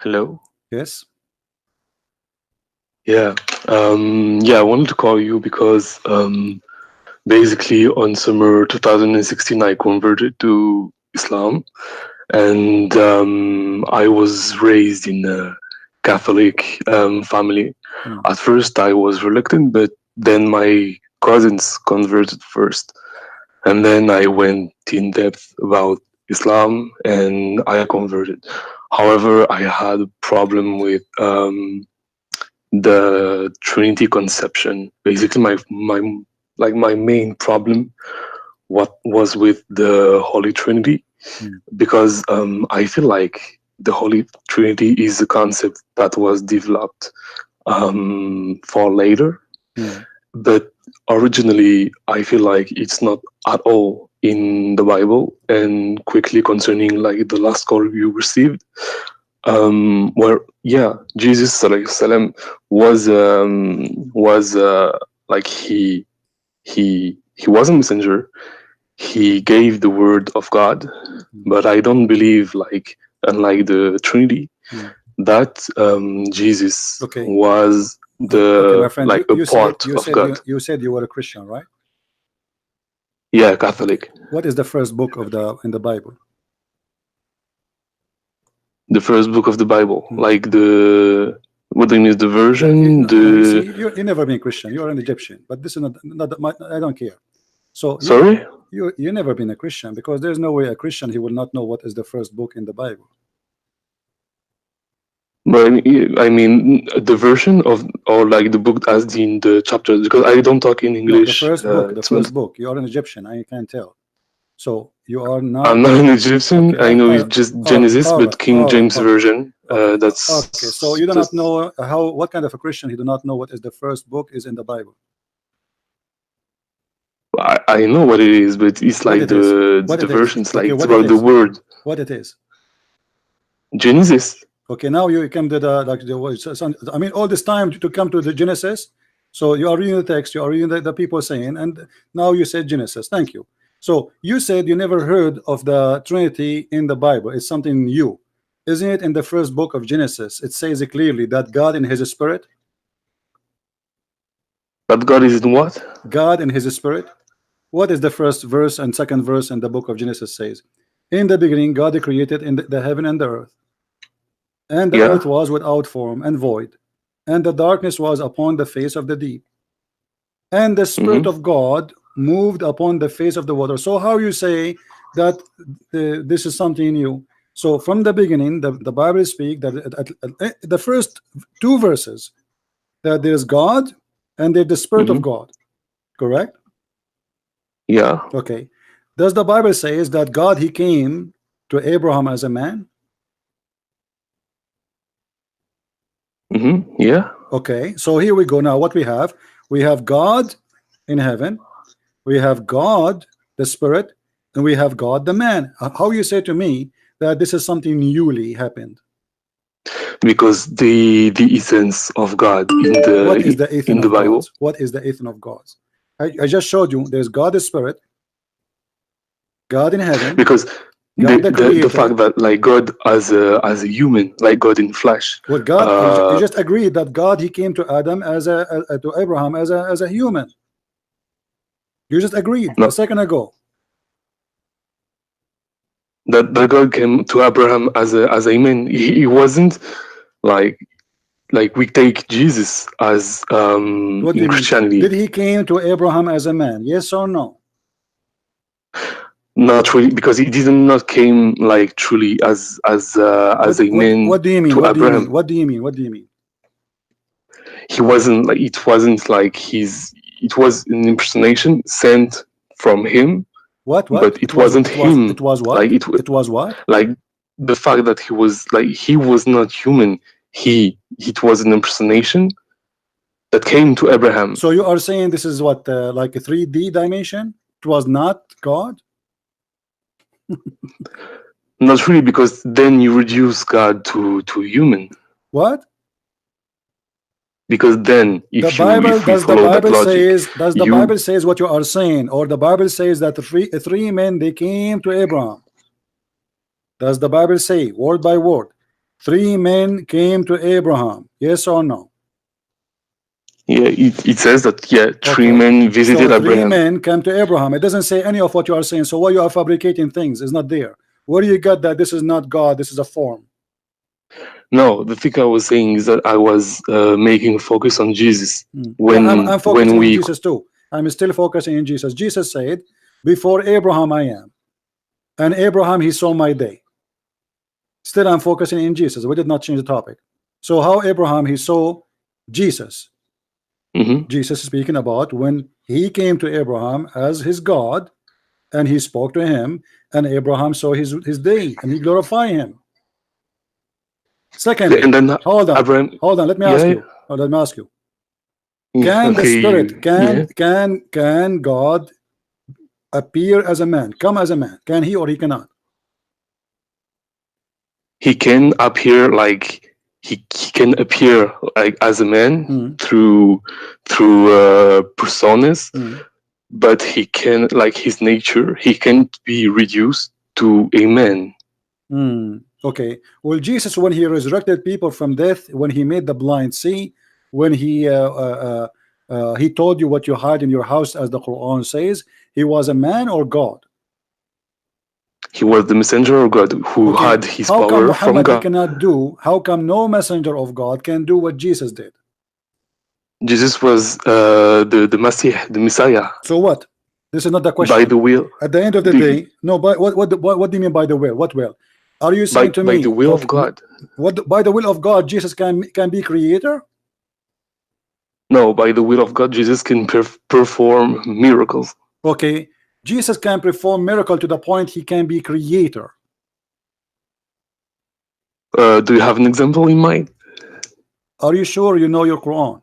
Hello. Yes. Yeah. Yeah, I wanted to call you because basically on summer 2016 I converted to Islam, and I was raised in a Catholic family. Mm. At first I was reluctant, but then my cousins converted first, and then I went in depth about Islam and I converted. However, I had a problem with the Trinity conception. Basically, my main problem what was with the Holy Trinity, Mm. because I feel like the Holy Trinity is a concept that was developed for later, Mm. but originally I feel like it's not at all in the Bible. And quickly concerning like the last call you received, where yeah, Jesus alayhi salam was like he was a messenger. He gave the word of God, Mm. but I don't believe, like, unlike the Trinity, Mm. that Jesus Okay. was Okay, my the friend. like You, a you said part you of said God. you were a Christian, right? Yeah, Okay. Catholic. What is the first book of the in the Bible? The first book of the Bible, Mm. like the what do you mean, the version, No, you see, the you never been Christian. You are an Egyptian, but this is not I don't care. So sorry. you never been a Christian, because there's no way a Christian he will not know what is the first book in the Bible. But I mean the version of, or like the book as in the chapters, because I don't talk in No, the English. first book. The It's not, first book. You are an Egyptian. I can tell. So you are I'm not not an Egyptian. okay. I know it's just Genesis, but King James Okay. version. Okay. Okay. So That's you do not just. know how, what kind of a Christian he do not know what is the first book is in the Bible. I know what it is, but it's What like it is. What the it is. versions, like Okay. it's What it about the is. word What it is. Genesis. Okay. Now you come to the like the words. I mean, all this time to come to the Genesis. So you are reading the text. You are reading the people saying, and now you said Genesis. Thank you. So you said you never heard of the Trinity in the Bible. It's something new, isn't it? In the first book of Genesis, it says it clearly that God in His Spirit. But God is in what? God in His Spirit. What is the first verse and second verse in the book of Genesis says? In the beginning, God created in the heaven and the earth, and the earth Yeah. was without form and void, and the darkness was upon the face of the deep, and the Spirit Mm-hmm. of God moved upon the face of the water. So how you say that this is something new? So from the beginning, the Bible speak that the first two verses, that there's God and there's the Spirit of Mm-hmm. God, correct? Yeah. Okay. Does the Bible says that God he came to Abraham as a man? Mm-hmm. Yeah. Okay. So here we go. Now what we have God in heaven, we have God the Spirit, and we have God the man. How you say to me that this is something newly happened? Because the essence of God What is the ethan in the of Bible. gods? What is the ethan of gods? I just showed you there's God the Spirit, God in heaven, Because God the the fact Creator. that like God as a human, like God in flesh. Well, God, you Uh, just agreed that God he came to Adam as to Abraham as a human. You just agreed a no, second ago. that God came to Abraham as a man. He wasn't like we take Jesus as What do in you mean? Did Christianity. he came to Abraham as a man? Yes or no? Not really, because he did not came like truly as a man What do you mean? to What do you mean? Abraham. What do you mean? What do you mean? He wasn't like, it wasn't like his, it was an impersonation sent from him, What? but it wasn't It him. was Like what? It was what? like the fact that he was not human. It was an impersonation that came to Abraham. So you are saying this is what like a 3D dimension? It was not God? Not really, because then you reduce God to human. What? Because then The Bible, if we does the follow that Bible logic, Bible you says what you are saying, or the Bible says that three men they came to Abraham? Does the Bible say word by word 3 men came to Abraham. Yes or no? Yeah, it says that, yeah, 3 Okay. men visited So 3 Abraham. men came to Abraham. It doesn't say any of what you are saying. So why you are fabricating things? It's not there. Where do you get that this is not God, this is a form? No, the thing I was saying is that I was making focus on Jesus Yeah, when I'm focusing on we. Jesus too. I'm still focusing on Jesus. Jesus said, before Abraham I am, and Abraham he saw my day. Still I'm focusing in Jesus. We did not change the topic. So how Abraham he saw Jesus? Mhm. Jesus is speaking about when he came to Abraham as his God, and he spoke to him, and Abraham saw his day, and he glorified him. And Secondly, then hold on, Abraham. let me ask Yeah. you. Let me ask you. Yeah, Can the okay. spirit Yeah. can God appear as a man, come as a man? Can he or he cannot? He can appear like he can appear like as a man through personas, but he can, like his nature, he can't be reduced to a man. Okay. Well, Jesus, when he resurrected people from death, when he made the blind see, when he told you what you hide in your house, as the Quran says, he was a man or God? He was the messenger of God who Okay. had his How come power from Muhammad he God. cannot do? How come no messenger of God can do what Jesus did? Jesus was the Messiah So what? This is not the by question. the will, At the end of the the, day, no. But what do you mean by the will? What will? Are you saying to by the me will that of God. what by the will of God Jesus can be creator? No, by the will of God, Jesus can perform miracles. Okay, Jesus can perform miracle to the point he can be creator. Do you have an example in mind? Are you sure you know your Quran?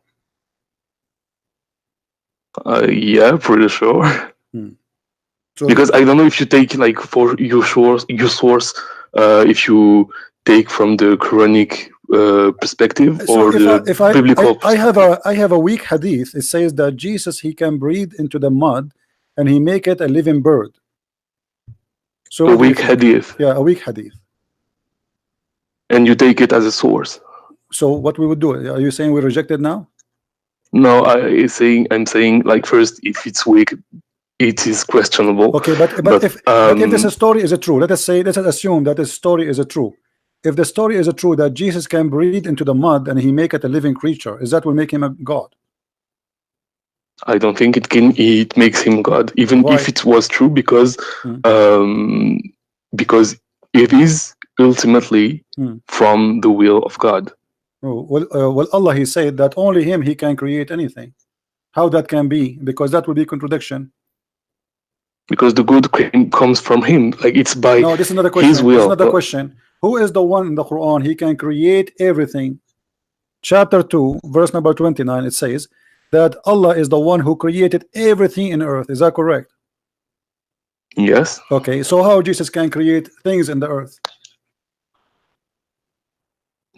Yeah, pretty sure. So Because I don't know if you take like for your source, if you take from the Quranic perspective so or the if biblical perspective. I have a weak hadith. It says that Jesus he can breathe into the mud and he make it a living bird. So A what do you weak think? hadith, Yeah, a weak hadith. and you take it as a source. So what we would do? Are you saying we reject it now? No, I'm saying like first, if it's weak, it is questionable. Okay, But but if this story is a true, let us say, let us assume that this story is a true. If the story is a true that Jesus can breathe into the mud and he make it a living creature, is that will make him a god? I don't think it makes him God, even if Why? it was true, um, because it is ultimately from the will of God. Oh, well, Allah he said that only him he can create anything. How that can be? Because that would be contradiction. Because the good comes from him, like it's by No, this is not a his question. This is will. not a question. Who is the one in the Quran he can create everything? Chapter 2, verse number 29, it says that Allah is the one who created everything in earth. Is that correct? Yes, Okay, so how Jesus can create things in the earth?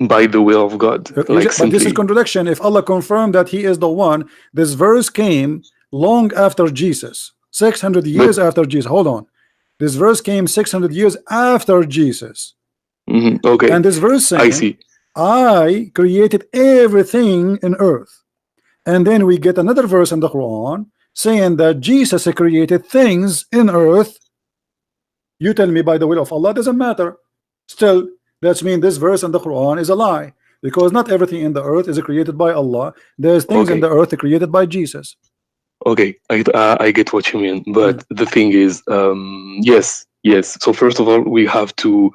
by the will of God, like But this is simply. contradiction. If Allah confirmed that he is the one, this verse came long after Jesus, 600 But years after Jesus. Hold on. This verse came 600 years after Jesus. okay, And this verse I saying, see. I created everything in earth. And then we get another verse in the Quran saying that Jesus created things in earth. You tell me by the will of Allah, doesn't matter. Still, that's mean this verse in the Quran is a lie, because not everything in the earth is created by Allah. There's things in Okay, the earth created by Jesus. okay, I get what you mean, but the thing is, yes, yes. So first of all, we have to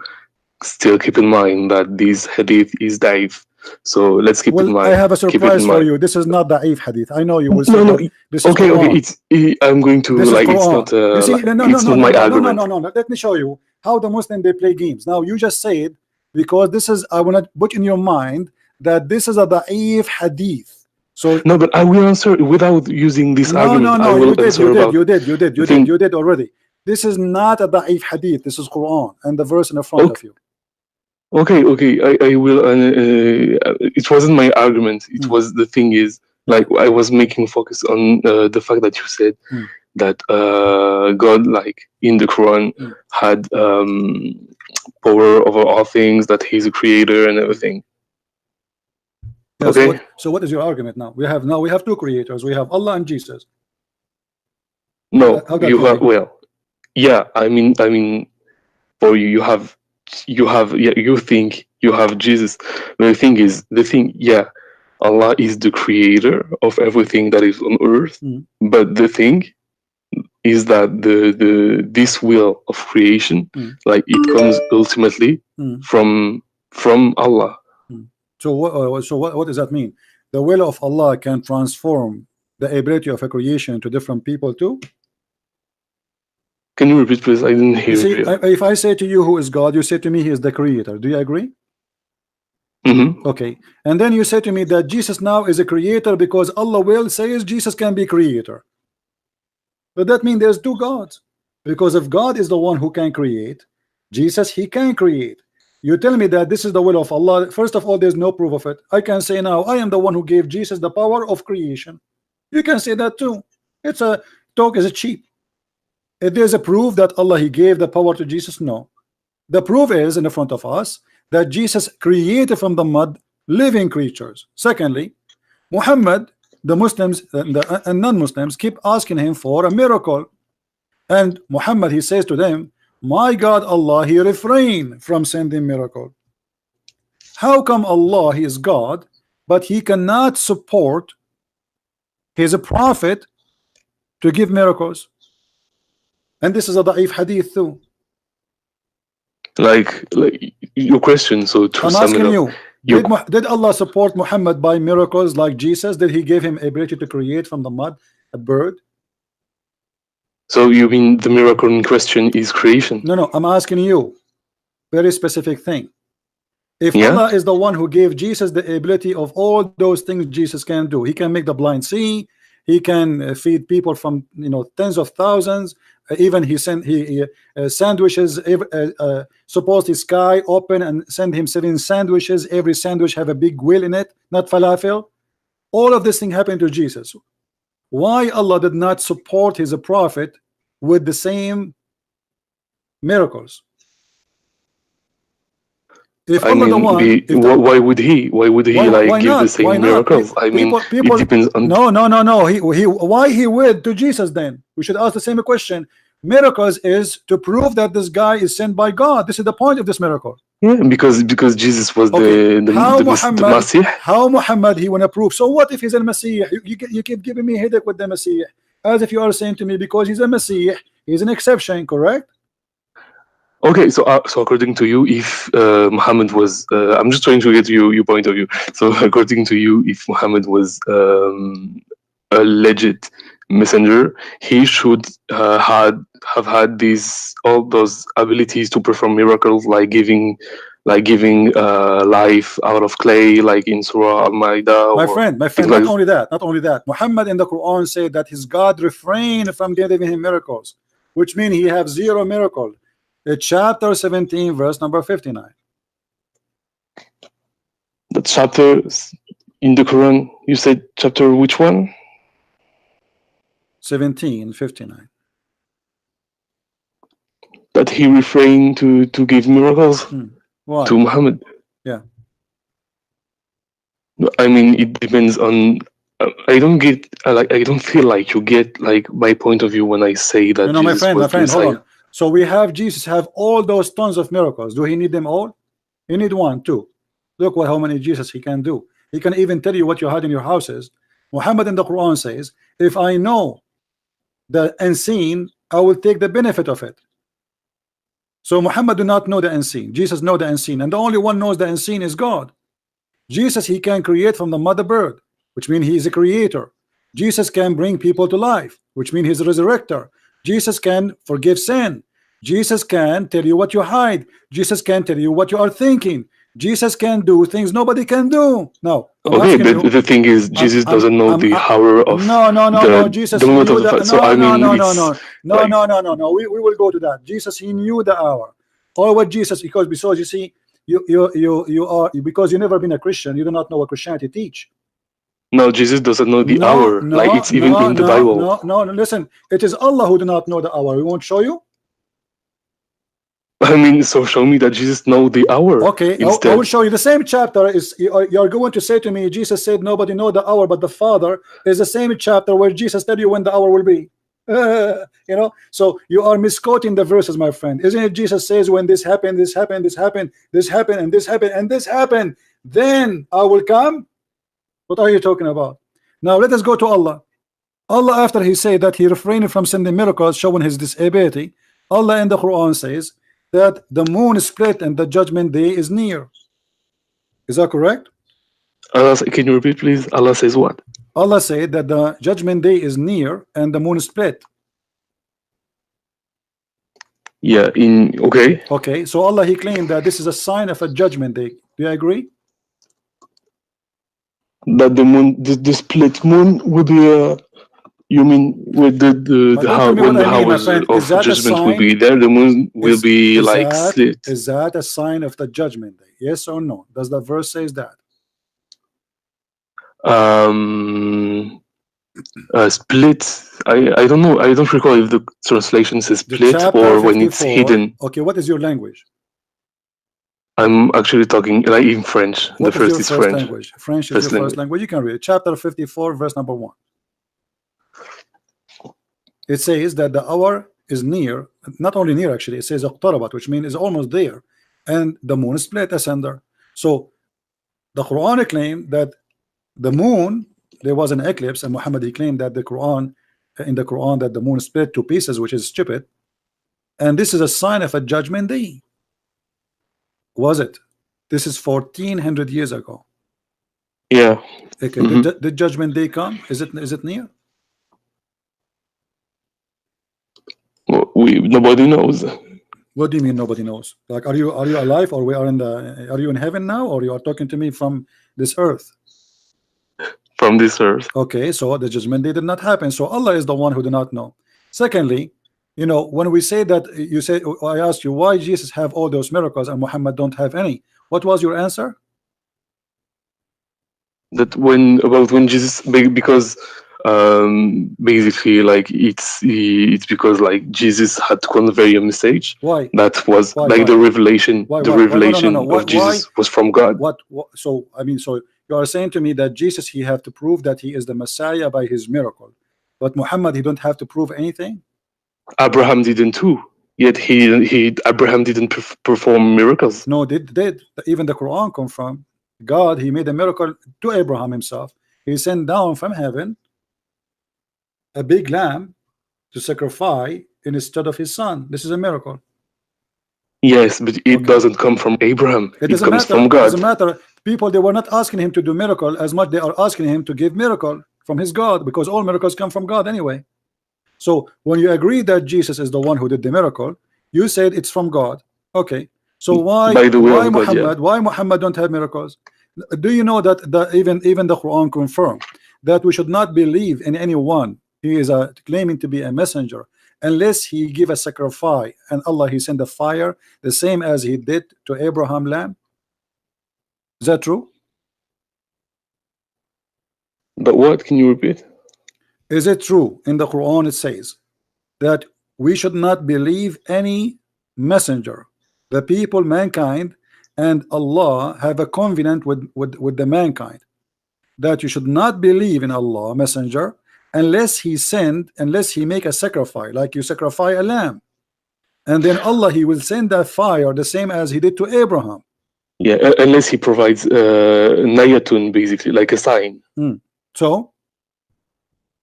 still keep in mind that this hadith is daif. So let's keep Well, in I mind. have a Keep it in surprise for mind. you. This is not Da'if hadith. I know you will say No, no. that this is Okay, okay. Quran. I'm going to This is like. It's not Quran. You see, like no, no, it's no, not no, my no, no, no, no, argument. no, no. Let me show you how the Muslim they play games. Now you just said, because this is, I want to put in your mind that this is a Da'if hadith. So No, but I will answer without using this no, no, argument. I no. You will did, answer you did, about you did, you did, the you did, thing. you did already. This is not a Da'if hadith. This is Quran and the verse in the front of Okay, you. okay, okay. I will. It wasn't my argument. It was the thing is like I was making focus on the fact that you said that God, like in the Quran, had power over all things, that He's a creator and everything. Yeah, Okay. so what is your argument now? We have two creators. We have Allah and Jesus. No, How that you can have, be? well, yeah. I mean, for you, yeah. You think you have Jesus. But the thing, yeah. Allah is the creator of everything that is on earth. But the thing is that this will of creation, like it comes ultimately from Allah. So what does that mean? The will of Allah can transform the ability of a creation to different people too? Can you repeat, please? I didn't You hear see, you. if I say to you who is God, you say to me he is the creator. Do you agree? Okay. And then you say to me that Jesus now is a creator because Allah will says Jesus can be creator. But that means there's two gods. Because if God is the one who can create, Jesus, he can create. You tell me that this is the will of Allah. First of all, there's no proof of it. I can say now, I am the one who gave Jesus the power of creation. You can say that too. It's a talk is cheap. If there's a proof that Allah he gave the power to Jesus, no. The proof is in the front of us that Jesus created from the mud living creatures. Secondly, Muhammad, the Muslims and non-Muslims keep asking him for a miracle, and Muhammad he says to them, my God Allah he refrained from sending miracle. How come Allah he is God but he cannot support his prophet to give miracles? And this is a da'if hadith too. Like your question, so to I'm sum it asking up, you, did Allah support Muhammad by miracles like Jesus? Did he give him ability to create from the mud a bird? So you mean the miracle in question is creation? No, I'm asking you very specific thing. If Yeah. Allah is the one who gave Jesus the ability of all those things Jesus can do, he can make the blind see, he can feed people from tens of thousands, even he sandwiches, suppose the sky open and send him 7 sandwiches, every sandwich have a big wheel in it, not falafel. All of this thing happened to Jesus. Why Allah did not support his prophet with the same miracles? If I Allah mean, the one, why would he? Why would he why give the not? Why same not? miracles? I mean, People, it depends on. No. Why he went to Jesus then? We should ask the same question. Miracles is to prove that this guy is sent by God. This is the point of this miracle. Yeah, because Jesus was Okay. the Masih. How Muhammad he wanna prove? So what if he's a Messiah? You keep giving me headache with the Messiah, as if you are saying to me because he's a Messiah, he's an exception, correct? Okay, so according to you, if Muhammad was, I'm just trying to get your point of view. So according to you, if Muhammad was a legit messenger, he should have had all those abilities to perform miracles, like giving life out of clay, like in Surah Al-Ma'idah. My friend, not only that, Muhammad in the Quran said that his God refrained from giving him miracles, which means he have 0 miracle. Chapter 17 verse number 59. The chapter in the Quran, you said chapter which one? 17:59. That he refrained to give miracles Why? to Muhammad. Yeah. I mean, it depends on. I don't get I don't feel like you get like my point of view when I say that my Jesus friend, was the Messiah. hold on. So we have Jesus have all those tons of miracles. Do he need them all? You need 1, 2. Look how many Jesus he can do. He can even tell you what you had in your houses. Muhammad in the Quran says, if I know the unseen, I will take the benefit of it. So Muhammad do not know the unseen. Jesus know the unseen, and the only one knows the unseen is God. Jesus he can create from the mother bird, which means he is a creator. Jesus can bring people to life, which means he's a resurrector. Jesus can forgive sin. Jesus can tell you what you hide. Jesus can tell you what you are thinking. Jesus can do things nobody can do. No. Okay, but the thing is, Jesus doesn't know the power of no. Jesus the he moment knew of the that. fact. So I mean, No. We will go to that. Jesus he knew the hour. Or what Jesus, because you see, you are because you never been a Christian, you do not know what Christianity teach. No, Jesus doesn't know the No, hour. Like no, it's even no, in the no, Bible. no, no. Listen, it is Allah who do not know the hour. We won't show you. I mean, so show me that Jesus know the hour Okay, I will instead. show you the same chapter. Is you're going to say to me, Jesus said nobody know the hour but the Father, is the same chapter where Jesus tell you when the hour will be. You know, so you are misquoting the verses, my friend. Isn't it Jesus says when this happened, this happened, this happened, this happened, and this happened, and this happened, then I will come? What are you talking about? Now let us go to Allah. Allah, after he said that he refrained from sending miracles showing his disability, Allah in the Quran says that the moon split and the judgment day is near. Is that correct? Allah, can you repeat, please? Allah says what? Allah said that the judgment day is near and the moon split. Yeah, in okay. Okay, so Allah he claimed that this is a sign of a judgment day. Do you agree? That the moon, the split moon will be you mean with the Don't tell how me what when I the mean, my hours friend. of Is that a judgment will sign? be there, the moon will be Is like that slit. a sign of the judgment day? Yes or no? Does the verse says that? Split. I don't know. I don't recall if the translation says The split chapter or when it's 54. hidden. Okay, what is your language? I'm actually talking like in French. The What is first your is first French. language? French is your First first language. language. You can read it. Chapter 54, verse number 1. It says that the hour is near, not only near actually, it says اقتربت, which means is almost there, and the moon split asunder. So the Quran claimed that the moon, there was an eclipse, and Muhammad he claimed that the Quran, in the Quran, that the moon split to pieces, which is stupid, and this is a sign of a judgment day. Was it? This is 1400 years ago. Yeah. Okay, Mm-hmm. did judgment day come? Is it near? Well, nobody knows What do you mean nobody knows? Like, are you alive, or we are in the? Are you in heaven now, or you are talking to me from this earth? from this earth. Okay, so the judgment day did not happen. So Allah is the one who do not know. Secondly, you know, when we say that, you say, I asked you why Jesus have all those miracles and Muhammad don't have any. What was your answer? That when Jesus because basically like it's because like Jesus had to convey a message Why? that was Why? like Why? the revelation. Why? The Why? Why? No, no, no, no. revelation Why? of Jesus was from God. What? So I mean, so you are saying to me that Jesus he have to prove that he is the Messiah by his miracle, but Muhammad he don't have to prove anything. Abraham didn't too. Yet Abraham didn't perform miracles. No, did even the Quran confirm God he made a miracle to Abraham himself. He sent down from heaven a big lamb to sacrifice instead of his son. This is a miracle. Yes, but it Okay, doesn't come from Abraham. it It doesn't comes matter. from It doesn't God. matter. People they were not asking him to do miracle as much they are asking him to give miracle from his God, because all miracles come from God anyway. So when you agree that Jesus is the one who did the miracle, you said it's from God. Okay. So why By the will why of God, yeah. Muhammad don't have miracles? Do you know that even the Quran confirmed that we should not believe in anyone he is claiming to be a messenger unless he give a sacrifice and Allah he send a fire the same as he did to Abraham lamb? Is that true? But what? Can you repeat? Is it true in the Quran it says that we should not believe any messenger, the people, mankind, and Allah have a covenant with the mankind that you should not believe in Allah messenger unless he make a sacrifice, like you sacrifice a lamb, and then Allah he will send that fire the same as he did to Abraham. Yeah, unless he provides nayatun, basically like a sign. So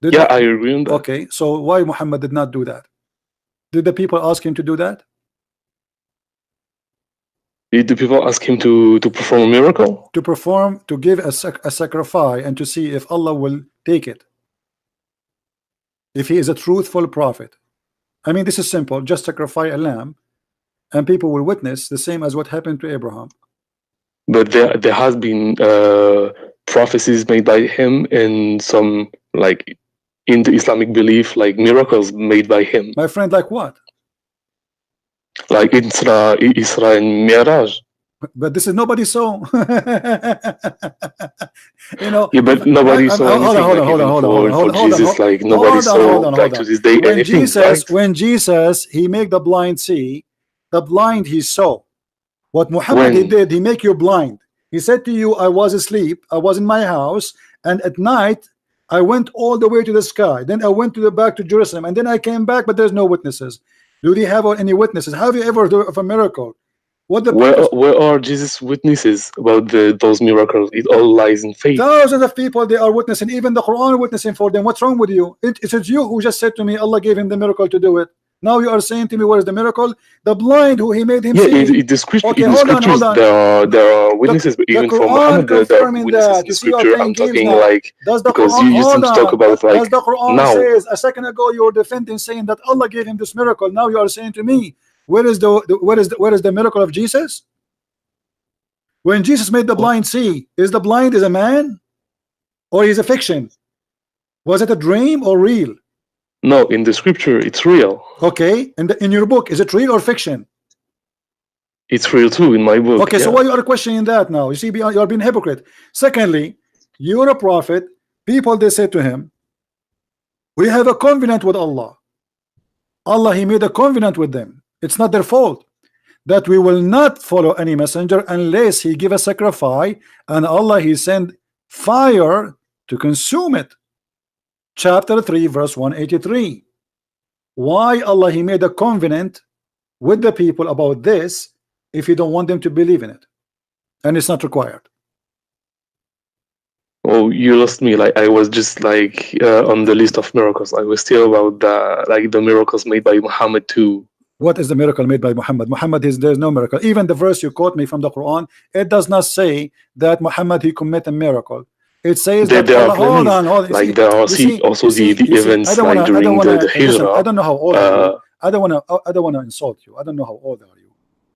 Yeah, I agree on that. okay, so why Muhammad did not do that? Did the people ask him to do that? Did the people ask him to perform a miracle? To give a sacrifice and to see if Allah will take it, if he is a truthful prophet. I mean, this is simple. Just sacrifice a lamb and people will witness the same as what happened to Abraham. But there has been prophecies made by him and some like in the Islamic belief, like miracles made by him. My friend, like what? Like Isra and Miraj. But this is nobody saw. You know, Yeah, if but nobody saw hold on, anything. hold Like on, hold on, even hold on, hold on, for hold on, hold on, Jesus, like nobody hold on, hold saw on, hold like to on. this day anything, right? When Jesus he make the blind see, the blind he saw. What Muhammad he When did, he make you blind. He said to you, I was asleep, I was in my house, and at night I went all the way to the sky. Then I went to the back to Jerusalem, and then I came back, but there's no witnesses. Do they have any witnesses? Have you ever heard of a miracle? What the where people? where are Jesus' witnesses about those miracles? It all lies in faith. Thousands of people they are witnessing, even the Quran witnessing for them. What's wrong with you? It's you who just said to me, Allah gave him the miracle to do it. Now you are saying to me, where is the miracle? The blind who he made him Yeah, see. in Okay, the hold on, hold scriptures on. there are witnesses, but The even for Quran Muhammad there are confirming witnesses that. in You the see, you are scripture. playing I'm games talking now. like Does the because Quran, you seem hold to talk on, about does like the Quran now. says a second ago you were defending saying that Allah gave him this miracle. Now you are saying to me, where is where is the miracle of Jesus? When Jesus made the blind see, is the blind is a man or is a fiction? Was it a dream or real? No, in the scripture it's real. Okay, and in your book, is it real or fiction? It's real too in my book. Okay, so Yeah. why you are questioning that now? You see, you are being hypocrite. Secondly, you're a prophet. People they say to him, we have a covenant with Allah. Allah, he made a covenant with them. It's not their fault that we will not follow any messenger unless he give a sacrifice, and Allah he send fire to consume it. Chapter 3 verse 183. Why Allah he made a covenant with the people about this if you don't want them to believe in it, and it's not required? Oh, you lost me. Like I was just like on the list of miracles. I was still about the miracles made by Muhammad too. What is the miracle made by Muhammad? Muhammad is there's no miracle. Even the verse you quote me from the Quran, it does not say that Muhammad he commit a miracle. It says that There are Allah. Hold plenties. on, hold on. Like there are also the You see. events like I don't during wanna the listen. I Hijrah. don't know how old are you. Uh, I don't wanna insult you. I don't know how old are you.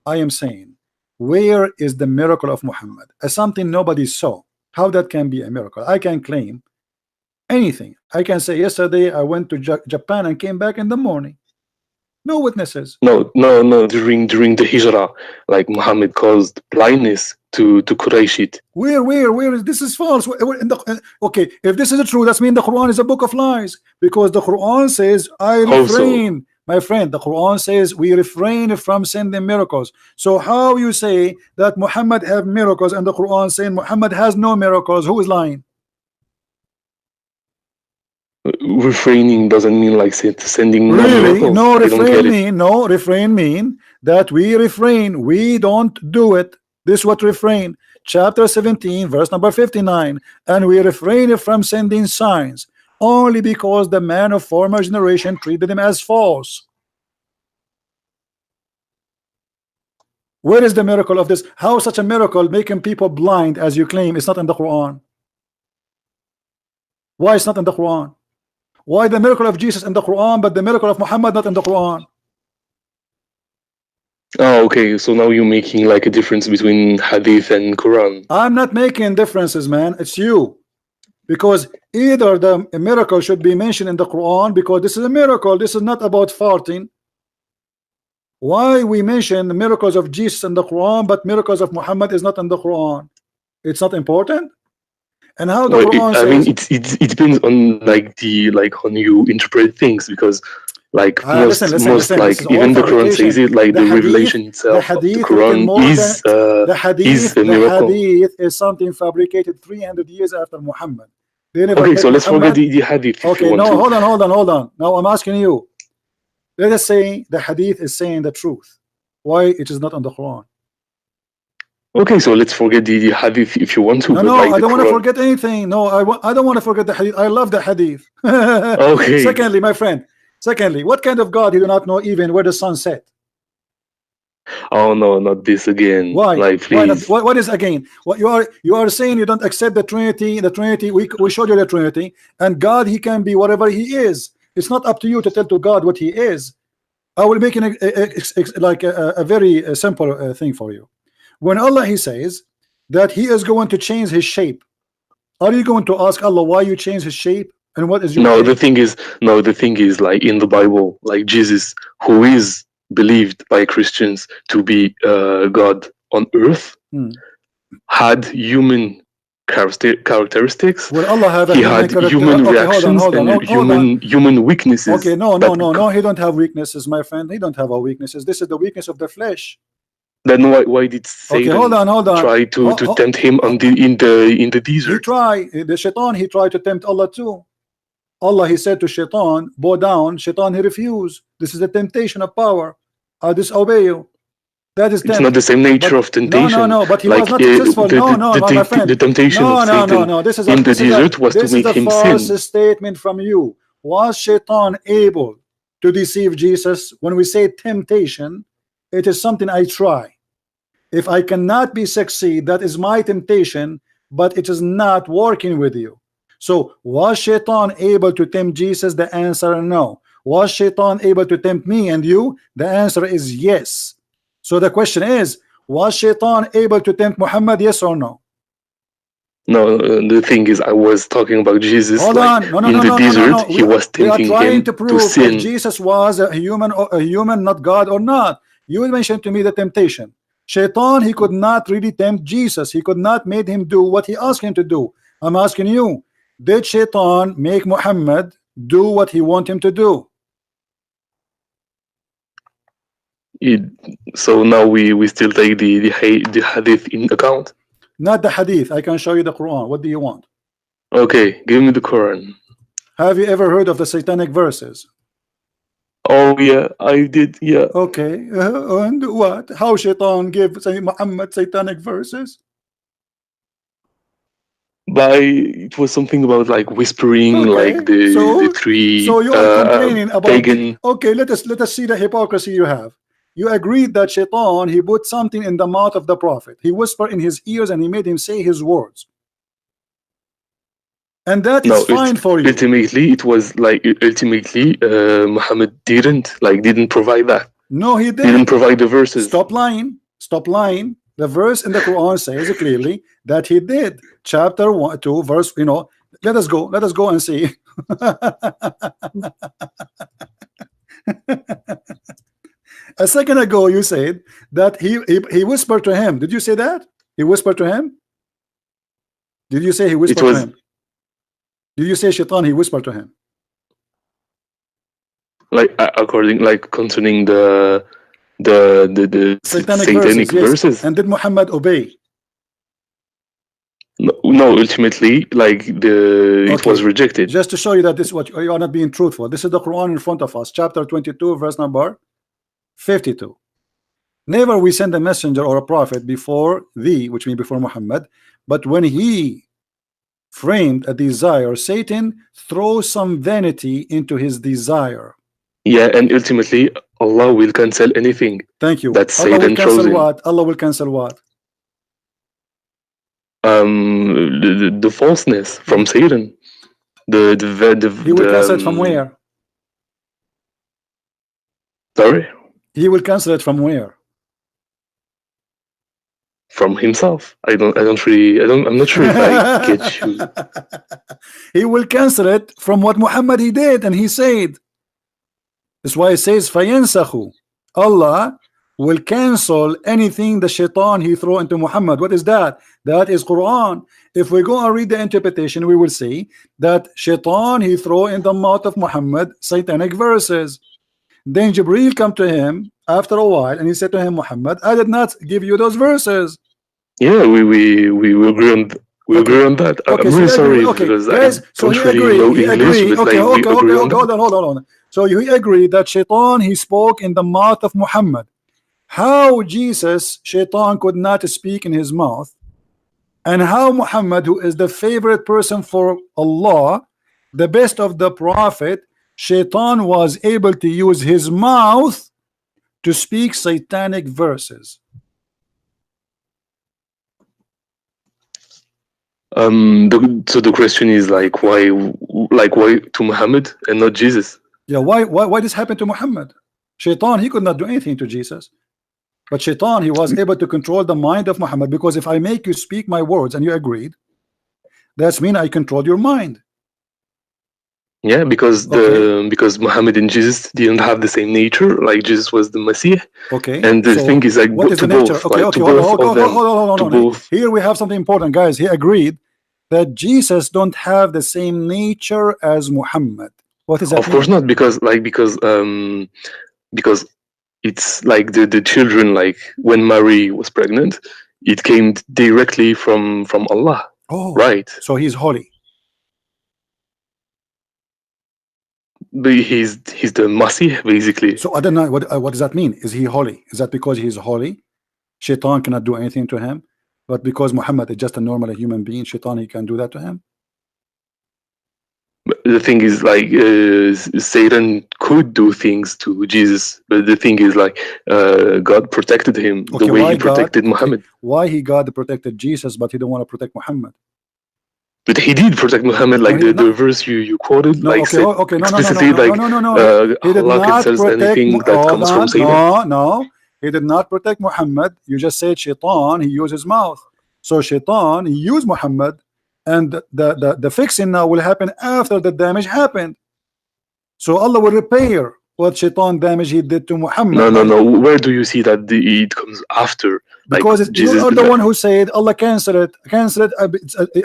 I am saying, where is the miracle of Muhammad? As something nobody saw. How that can be a miracle? I can claim anything. I can say yesterday I went to Japan and came back in the morning. No witnesses. no. During the Hijrah, like Muhammad caused blindness to Qurayshit. Where is this is false? Okay, if this is true, that means the Quran is a book of lies, because the Quran says I Also, refrain, my friend. The Quran says we refrain from sending miracles. So how you say that Muhammad have miracles and the Quran saying Muhammad has no miracles? Who is lying? refraining doesn't mean like sending no Really? miracles. No, I don't get refrain it. mean no, refrain mean that we refrain, we don't do it. This what refrain. Chapter 17 verse number 59. And we refrain from sending signs only because the man of former generation treated them as false. Where is the miracle of this? How such a miracle making people blind as you claim is not in the Quran? Why it's not in the Quran? Why the miracle of Jesus in the Quran but the miracle of Muhammad not in the Quran? Oh, okay. So now you're making like a difference between Hadith and Quran. I'm not making differences, man. It's you. Because either the miracle should be mentioned in the Quran, because this is a miracle, this is not about farting. Why we mention the miracles of Jesus in the Quran but miracles of Muhammad is not in the Quran? It's not important. And how the Well, Quran I mean, says, it depends on like the like on you interpret things because like most this like is all even the Quran says fabrication. it like the revelation The itself of the hadith written Quran more than is a the miracle. hadith is something fabricated 300 years after Muhammad. They never Okay, met so let's forget Muhammad. the Hadith if you Okay, want no, to. hold on. Now I'm asking you. Let us say the hadith is saying the truth. Why it is not on the Quran? Okay, so let's forget the Hadith if you want to, No, but no, like I the don't want to Quran. forget anything. No, I don't want to forget the hadith. I love the hadith. Okay. Secondly, my friend. Secondly, what kind of God you do not know even where the sun set? Oh no, not this again. Why? Like Why not? please. What is again? What you are saying you don't accept the Trinity. The Trinity, we showed you the Trinity, and God he can be whatever he is. It's not up to you to tell to God what he is. I will make a very simple thing for you. When Allah he says that he is going to change his shape, are you going to ask Allah why you change his shape and what is your No, shape? the thing is like in the Bible, like Jesus, who is believed by Christians to be God. on earth Hmm. had human characteristics. Will Allah have a He human had character? human Okay, hold on, reactions hold on, and hold on. human weaknesses. Okay, no, that he don't have weaknesses, my friend. He don't have a weaknesses. This is the weakness of the flesh. Then why did Okay, Satan hold on. try to tempt him on in the He desert? the shaitan, he tried to tempt Allah too. Allah, he said to shaitan, bow down. Shaitan, he refused. This is the temptation of power. I disobey you. That is It's not tempt. the same nature But of temptation. no. But he Like was not successful. No, my the friend. temptation of Satan No. This is in the desert was to this is make a him false sin. statement from you. Was shaitan able to deceive Jesus? When we say temptation, it is something I try. If I cannot be succeed, that is my temptation, but it is not working with you. So was shaitan able to tempt Jesus? The answer no. Was shaitan able to tempt me and you? The answer is yes. So the question is, was shaitan able to tempt Muhammad? Yes or no? No, the thing is, I was talking about Jesus. Hold like on. No. in the desert, he was We are tempting trying him to to prove if sin. Jesus was a human, not God or not. You mentioned to me the temptation. Shaitan, he could not really tempt Jesus. He could not make him do what he asked him to do. I'm asking you, did Shaitan make Muhammad do what he want him to do? So now we still take the hadith in account. Not the hadith. I can show you the Quran. What do you want? Okay, give me the Quran. Have you ever heard of the satanic verses? Oh yeah, I did. Yeah. Okay, and what? How Shaitan gave Muhammad satanic verses? By it was something about like whispering, Okay, like the three so you are complaining about pagan. okay, let us see the hypocrisy you have. You agreed that Shaitan, he put something in the mouth of the prophet. He whispered in his ears and he made him say his words. And that is fine for you. Ultimately, it was like Muhammad didn't provide that. No, he did. Didn't provide the verses. Stop lying. Stop lying. The verse in the Quran says clearly that he did. Chapter 1, 2, verse, let us go and see. A second ago you said that he whispered to him. Did you say that? He whispered to him? Did you say he whispered to him? Did you say Shaitan he whispered to him? Like concerning the satanic verses. Yes. And did Muhammad obey? No, ultimately, it was rejected. Just to show you that this is what you are not being truthful. This is the Quran in front of us, chapter 22, verse number 52. Never we send a messenger or a prophet before thee, which means before Muhammad, but when he framed a desire, Satan throws some vanity into his desire. Yeah, and ultimately Allah will cancel anything. Thank you. That Satan throws in. What? Allah will cancel what? The falseness from Satan. He will cancel it from where? Sorry? He will cancel it from where? From himself. I'm not sure if I get you. He will cancel it from what Muhammad he did and he said. That's why it says فَيَنْسَخُ. Allah will cancel anything the shaitan he throw into Muhammad. What is that? That is Quran. If we go and read the interpretation, we will see that shaitan he throw in the mouth of Muhammad satanic verses. Then Jibreel come to him after a while and he said to him, Muhammad, I did not give you those verses. Yeah, we agree on agree on that. Okay, I'm really sorry because guys, I don't really know English, but hold on. So you agree that Shaitan he spoke in the mouth of Muhammad. How Jesus, Shaitan could not speak in his mouth, and how Muhammad, who is the favorite person for Allah, the best of the prophet, Shaitan was able to use his mouth to speak satanic verses. So the question is why to Muhammad and not Jesus? Yeah, why this happened to Muhammad? Shaitan he could not do anything to Jesus, but Shaitan he was able to control the mind of Muhammad, because if I make you speak my words and you agreed, that's mean I control your mind. Yeah, because Okay. because Muhammad and Jesus didn't have the same nature. Like Jesus was the Messiah, Okay. and the thing So is like what is to the nature? both, Okay. like to Okay. Hold on. both Hold of on. Hold them, on. Hold to on. Hold on. both. Here we have something important, guys. He agreed that Jesus don't have the same nature as Muhammad. What does that Of course mean? not, because it's like the children, like when Mary was pregnant, it came directly from Allah, Oh, right? so he's holy. But he's the Masih basically. So I don't know what does that mean? Is he holy? Is that because he's holy? Shaitan cannot do anything to him, but because Muhammad is just a normal human being, Shaitan he can do that to him. The thing is like Satan could do things to Jesus, but the thing is like God protected him the Okay, way he why God? protected Okay, Muhammad. why he God protected Jesus, but he don't want to protect Muhammad? But he did protect Muhammad, No, like he did the not. verse you quoted, No, like okay, said okay, no, no, no, no, explicitly, no, no, like no, no, no. He did Allah not cancels protect. anything that Hold comes from on, Satan. no, no. He did not protect Muhammad. You just said Shaitan. He used his mouth. So Shaitan he used Muhammad, and the fixing now will happen after the damage happened. So Allah will repair what Shaitan damage he did to No, Muhammad no, by, no. Where do you see that it comes after? Like because you Jesus, are the one who said Allah cancel it. Cancel it.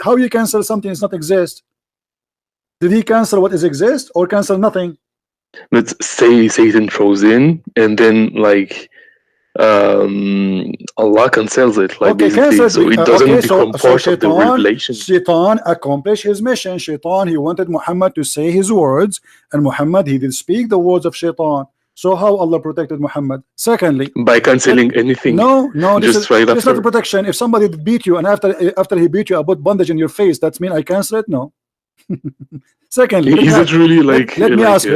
How you cancel something does not exist? Did he cancel what is exist or cancel nothing? let's say Satan throws in, and then like Allah cancels it, like Okay, cancel basically, it. so it Okay, doesn't so become part of the revelation. Shaitan accomplished his mission. Shaitan he wanted Muhammad to say his words, and Muhammad he did speak the words of Shaitan. So how Allah protected Muhammad? Secondly, By let canceling anything, no, no, just right this is not a after. protection. If somebody beat you and after he beat you, I put bandage in your face, that's mean I cancel it? No. Secondly, Is it really like let me ask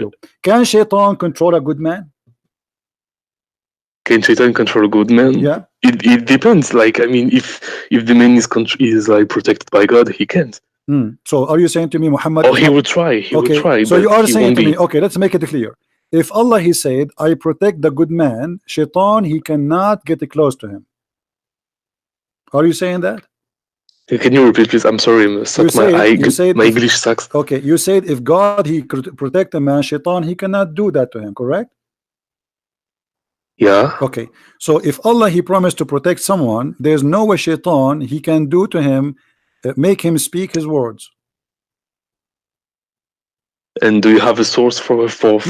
you, can Shaitan control a good man? can Satan control a good man? Yeah. It depends. Like I mean, if the man is like protected by God, he can't. So are you saying to me Muhammad Or is he not will try. He will okay? try, So you but are he saying won't to me, be. okay, let's make it clear. If Allah he said, I protect the good man, Shaitan he cannot get close to him. Are you saying that? Can you repeat, please? I'm sorry, You said my if English sucks. okay, you said if God he could protect a man, Shaitan he cannot do that to him, correct? Yeah. Okay, so if Allah he promised to protect someone, there's no way Shaitan he can do to him, make him speak his words. And do you have a source No,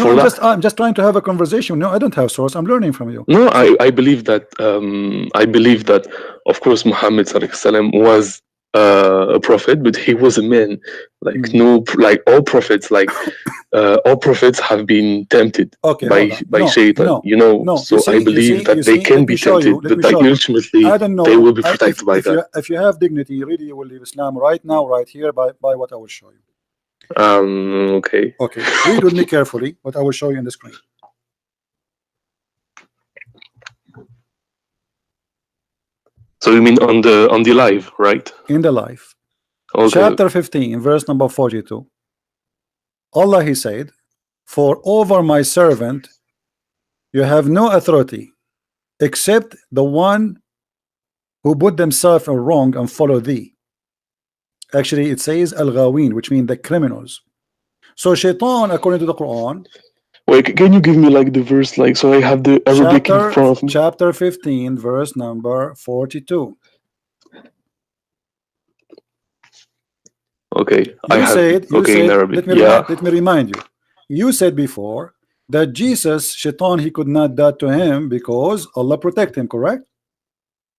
for that? I'm just trying to have a conversation. No, I don't have source. I'm learning from you. No, I believe that of course Muhammad sallallahu alaihi wasallam was a prophet, but he was a man. Like Hmm. no, like all prophets have been tempted Okay, hold on. by No, Shaitan, no, you know. no. So I believe You that they see. can Let me be show you. tempted, Let but me like show you. ultimately I don't they know will be protected by God. if you have dignity, really, you will leave Islam right now, right here, by what I will show you. Okay. Okay, read with me carefully what I will show you on the screen. So you mean on the live, right? In the life, Okay. chapter 15, verse number 42. Allah he said, "For over my servant you have no authority, except the one who put themselves in wrong and follow thee." Actually, it says al-ghawin, which means the criminals. So Shaitan, according to the Quran, Wait, can you give me like the verse, like so I have the Arabic in front of me? chapter 15, verse number 42. Okay, I have it. You Okay, in said, Arabic. Yeah. let me remind you. You said before that Jesus, Shaitan, he could not do to him because Allah protect him, correct?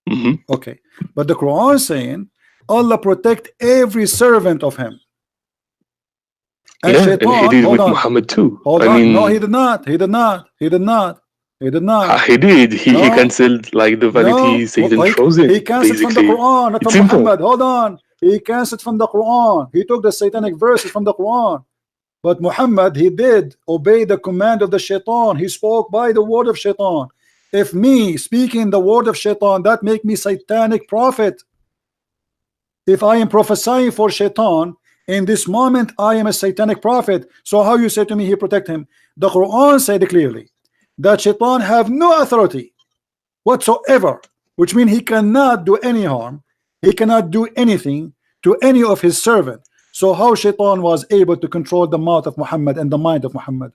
Hmm. Okay. But the Quran is saying Allah protect every servant of him. And Yeah, and he Shaitan, did with Muhammad too. hold I on. No, he mean, did not. He did not. He did not. He did not. he did. He No, cancelled like the vanity no. Satan throws He in. canceled from the Basically, Quran, not it's from simple. Muhammad. Hold on. He canceled from the Quran. He took the satanic verses from the Quran. But Muhammad, he did obey the command of the Shaitan. He spoke by the word of Shaitan. If me speaking the word of Shaitan, that make me satanic prophet. If I am prophesying for Shaitan, in this moment I am a satanic prophet. So how you say to me he protect him? The Quran said clearly that Shaitan have no authority whatsoever, which means he cannot do any harm. He cannot do anything to any of his servants. So how Shaitan was able to control the mouth of Muhammad and the mind of Muhammad?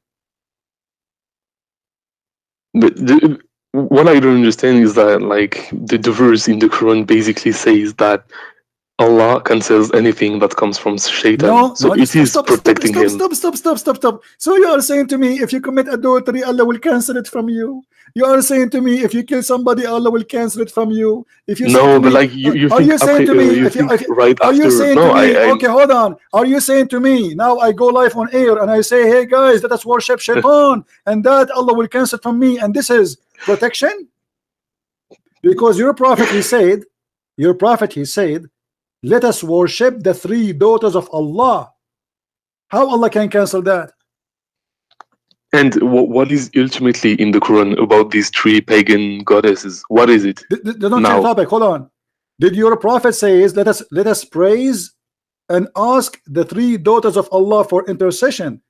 But what I don't understand is that, like, the verse in the Quran basically says that Allah cancels anything that comes from Shaitan, No, so no, it stop, is stop, stop, protecting stop, him. stop, stop, stop, stop, stop. So you are saying to me, if you commit adultery, Allah will cancel it from you. You are saying to me, if you kill somebody, Allah will cancel it from you. If you say to No, but me, like you are think you saying after to me, you think right are you after. saying to No, me, I okay, hold on. Are you saying to me, now I go live on air and I say, hey guys, let us worship Shaitan, and that Allah will cancel from me, and this is protection? Because your prophet, he said, let us worship the three daughters of Allah. How Allah can cancel that? And what is ultimately in the Quran about these three pagan goddesses? What is it Don't change the now? topic. Hold on. Did your prophet says let us praise and ask the three daughters of Allah for intercession,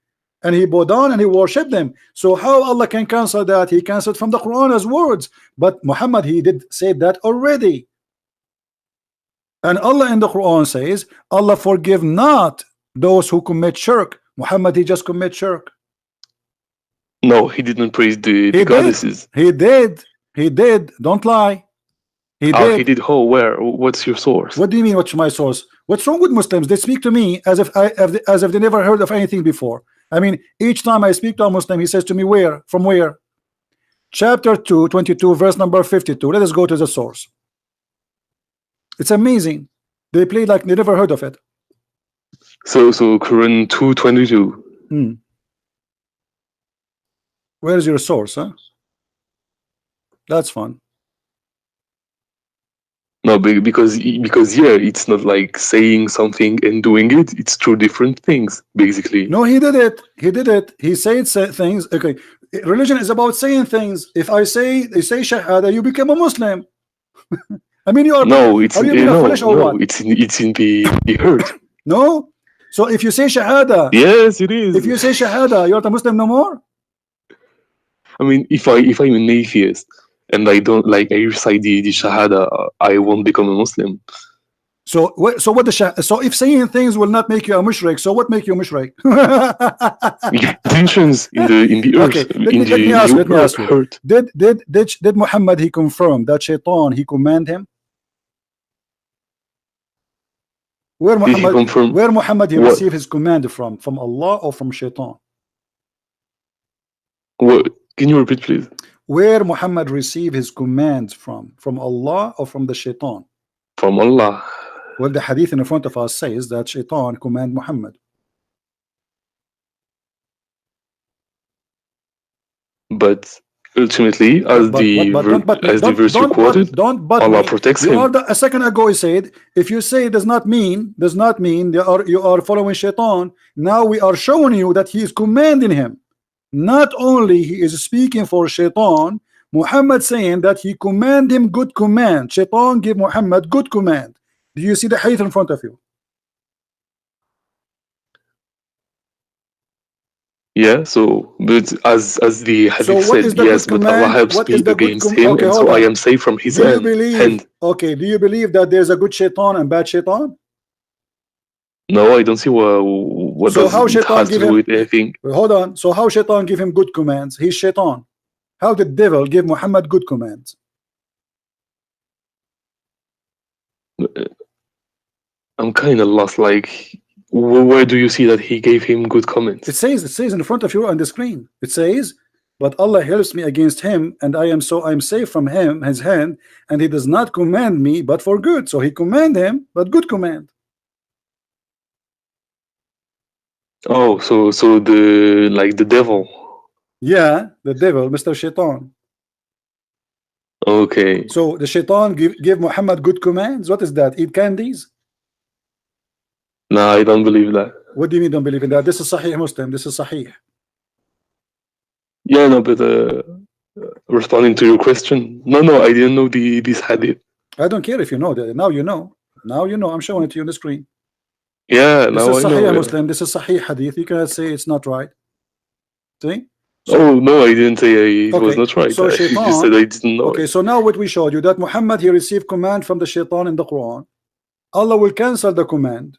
and he bowed down and he worshipped them? So how Allah can cancel that? He canceled from the Quran as words, but Muhammad, he did say that already. And Allah in the Quran says, Allah forgive not those who commit shirk. Muhammad, he just commit shirk. No, he didn't praise the He did. goddesses. He did. He did. Don't lie. He He did. did. How? Where? What's your source? What do you mean? What's my source? What's wrong with Muslims? They speak to me as if they never heard of anything before. I mean, each time I speak to a Muslim, he says to me, "Where? From where?" Chapter 2, 22, verse number 52. Let us go to the source. It's amazing. They play like they never heard of it. So Quran 2:22. Where is your source? Huh? That's fun. No, because yeah, it's not like saying something and doing it. It's two different things, basically. No, he did it. He did it. He said things. Okay, religion is about saying things. If I say Shahada, you become a Muslim. I mean, you are. No, it's Are you being foolish or what? It's in the heart. No. So if you say Shahada, yes, it is. If you say Shahada, you're not a Muslim no more. I mean, if I'm an atheist and I don't like I recite the Shahada, I won't become a Muslim. So what so if saying things will not make you a mushrik, so what make you a mushrik? Intentions in the earth. Okay, let me ask you. Heart. Did Muhammad, he confirm that Shaitan, he command him? Where Muhammad he received his command from Allah or from Shaitan? What? Can you repeat, please? Where Muhammad received his commands from Allah or from the Shaitan? From Allah. Well, the hadith in front of us says that Shaitan command Muhammad. But ultimately, as the verse you quoted, Allah protects him. A second ago he said, if you say does not mean you are following Shaitan. Now we are showing you that he is commanding him. Not only he is speaking for Shaitan, Muhammad saying that he command him good command. Shaitan give Muhammad good command. Do you see the hadith in front of you? Yeah, so but as the hadith said, yes, but Allah helps me against him, and so I am safe from his hand. Okay, do you believe that there's a good Shaitan and bad Shaitan? No, I don't see what so does how it Shaitan has to do with anything. Hold on. So how Shaitan give him good commands? He's Shaitan. How did the devil give Muhammad good commands? I'm kind of lost. Like, where do you see that he gave him good comments? It says in front of you on the screen. It says, but Allah helps me against him, and I'm safe from him, his hand, and he does not command me but for good. So he command him, but good command. Oh, so the devil. Yeah, the devil, Mr. Shaitan. Okay. So the Shaitan give Muhammad good commands. What is that? Eat candies? No, I don't believe that. What do you mean don't believe in that? This is Sahih Muslim. This is Sahih. Yeah, no, but responding to your question, no, I didn't know this hadith. I don't care if you know that. Now you know. Now you know. I'm showing it to you on the screen. Yeah, this now is I Sahih know. Muslim. This is Sahih Hadith. You cannot say it's not right. See? So, oh no, I didn't say it was not right. So Shaitan, you said I didn't know. Okay, so now what we showed you, that Muhammad, he received command from the Shaitan in the Quran. Allah will cancel the command.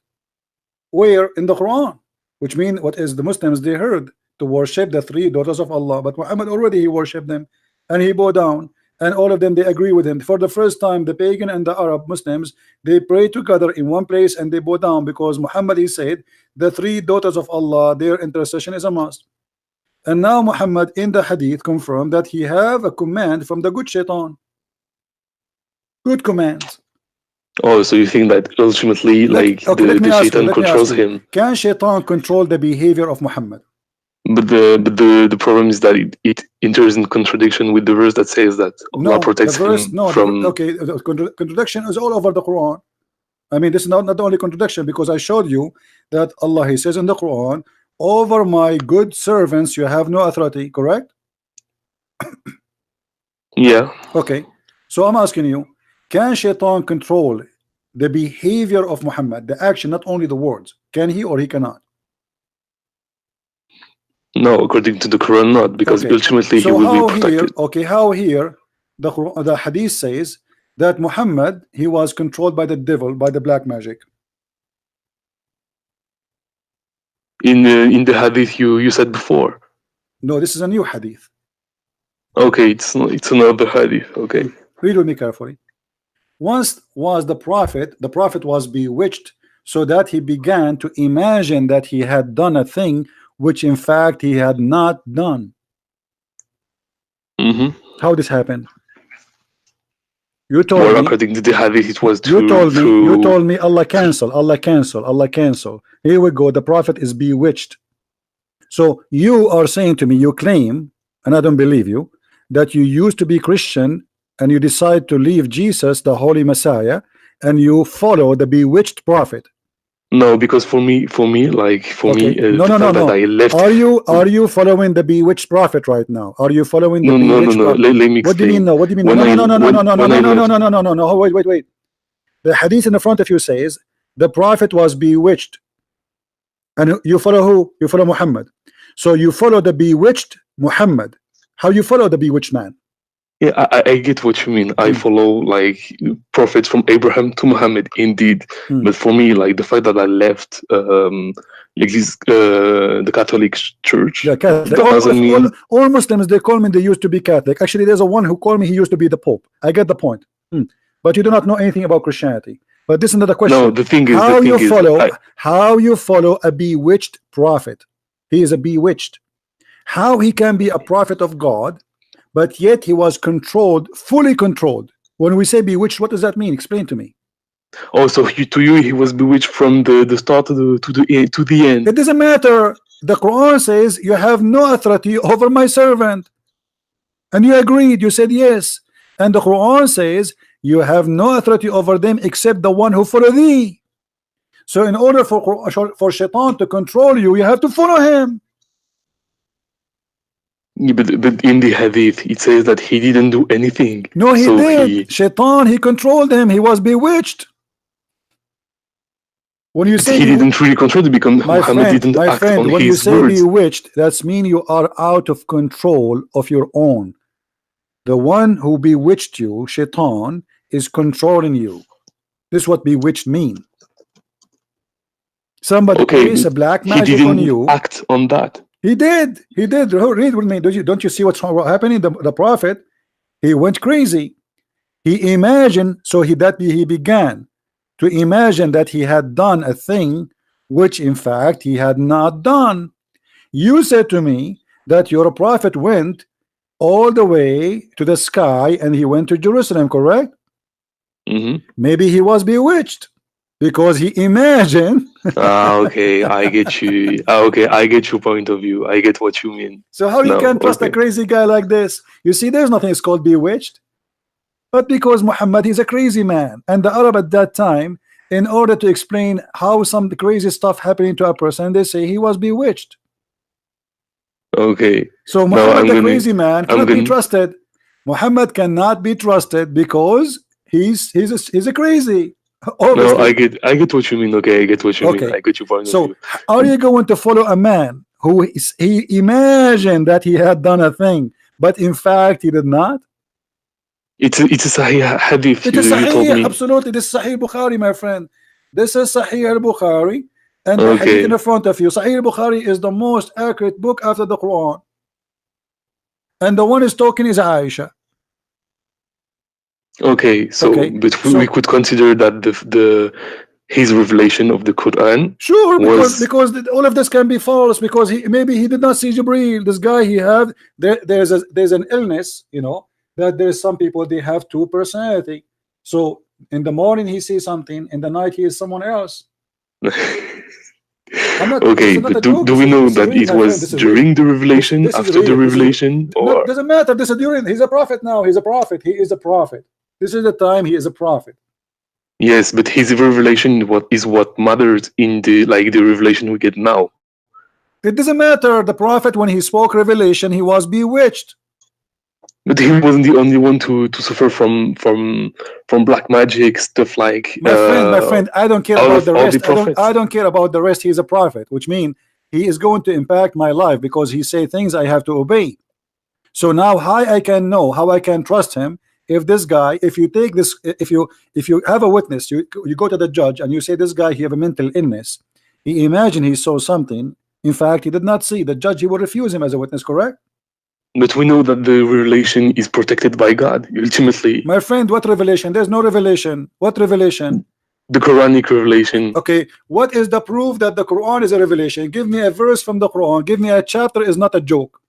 Where? In the Quran, which means what is the Muslims they heard to worship the three daughters of Allah, but Muhammad already he worshipped them and he bowed down, and all of them they agree with him. For the first time, the pagan and the Arab Muslims they pray together in one place and they bow down because Muhammad he said the three daughters of Allah their intercession is a must. And now Muhammad in the hadith confirmed that he have a command from the good shaitan. Good commands. Oh, so you think that ultimately, like Okay, the shaitan controls him? Can shaitan control the behavior of Muhammad? But the problem is that it enters in contradiction with the verse that says that Allah protects him from. Okay, the contradiction is all over the Quran. I mean, this is not the only contradiction, because I showed you that Allah he says in the Quran, over my good servants you have no authority, correct? Yeah. Okay, so I'm asking you, can shaitan control the behavior of Muhammad, the action, not only the words? Can he or he cannot? No, according to the Quran, not, because ultimately he will be protected. How here the hadith says that Muhammad he was controlled by the devil, by the black magic? In the hadith you said before. No, this is a new hadith. Okay, it's another hadith. Okay, read with me carefully. Once was the prophet was bewitched, so that he began to imagine that he had done a thing which in fact he had not done. How this happened? You told me, according to the hadith, it was you told me Allah cancel. Here we go, the prophet is bewitched. So you are saying to me, you claim, and I don't believe you, that you used to be Christian and you decide to leave Jesus, the holy Messiah, and you follow the bewitched prophet. No, because for me, no. I left. Are you following the bewitched prophet right now? Are you following the bewitched prophet? Let me explain. What do you mean? No. What do you mean? No. Wait. The hadith in the front of you says the prophet was bewitched, and you follow who? You follow Muhammad. So you follow the bewitched Muhammad. How you follow the bewitched man? Yeah, I get what you mean. I follow like prophets from Abraham to Muhammad, indeed. But for me, like the fact that I left, like this, the Catholic Church, doesn't mean all Muslims they call me they used to be Catholic. Actually, there's a one who called me he used to be the Pope. I get the point. But you do not know anything about Christianity. But this is another question. No, the thing is, how you follow a bewitched prophet? He is a bewitched. How he can be a prophet of God? But yet he was controlled, fully controlled. When we say bewitched, what does that mean? Explain to me. Oh, so to you he was bewitched from the start to the end. It doesn't matter. The Quran says you have no authority over my servant, and you agreed. You said yes. And the Quran says you have no authority over them except the one who follow thee. So in order for Shaitan to control you, you have to follow him. Yeah, but in the hadith it says that he didn't do anything. No, he did. Shaitan, he controlled him. He was bewitched. When you say he didn't really control it because Muhammad didn't act on his words. When you say bewitched, that's mean you are out of control of your own. The one who bewitched you, Shaitan, is controlling you. This is what bewitched mean. Somebody plays a black magic on you. Act on that. He did. Read with me. Don't you see what's happening? The prophet, he went crazy. He imagined, he began to imagine that he had done a thing which in fact he had not done. You said to me that your prophet went all the way to the sky and he went to Jerusalem, correct? Maybe he was bewitched because he imagined. Okay, I get you. Okay, I get your point of view. I get what you mean. So how you can trust a crazy guy like this? You see, there's nothing called bewitched. But because Muhammad is a crazy man, and the Arab at that time, in order to explain how some crazy stuff happening to a person, they say he was bewitched. Okay. So Muhammad, the crazy man, cannot be trusted. Muhammad cannot be trusted because he's a crazy. Obviously. No, I get what you mean. Okay, I get what you mean. I get your point of view. So are you going to follow a man who he imagined that he had done a thing, but in fact he did not? It's a Sahih hadith. It is Sahih, absolutely. This is Sahih Bukhari, my friend. This is Sahih al-Bukhari. And the hadith in Okay. the front of you, Sahih Bukhari is the most accurate book after the Quran, and the one is talking is Aisha. Okay. So, Okay, but we so could consider that the his revelation of the Quran sure, because was all of this can be false, because maybe he did not see Jibril. This guy, he had there's an illness, that there's some people, they have two personality. So in the morning he sees something, in the night he is someone else. I'm not. This okay. is not But a do joke. do we know This is that real, it my friend. was This is real. during the revelation, This is after the real. This is revelation, not or doesn't matter. This is during. He's a prophet now. He's a prophet. He is a prophet. This is the time he is a prophet. yes? But his revelation what matters in the revelation we get now. It doesn't matter. The prophet, when he spoke revelation, he was bewitched. But he wasn't the only one to suffer from black magic stuff like My friend, I don't care all about of the all the rest. I prophets. don't care about the rest. He is a prophet, which means he is going to impact my life, because he say things I have to obey. So now how I can know, how I can trust him, if this guy, if you take this, if you have a witness, you go to the judge and you say this guy, he have a mental illness. He imagine he saw something. In fact, he did not see. The judge, he will refuse him as a witness, correct? But we know that the revelation is protected by God ultimately. My friend, what revelation? There's no revelation. What revelation? The Quranic revelation. Okay, what is the proof that the Quran is a revelation? Give me a verse from the Quran. Give me a chapter. Is not a joke.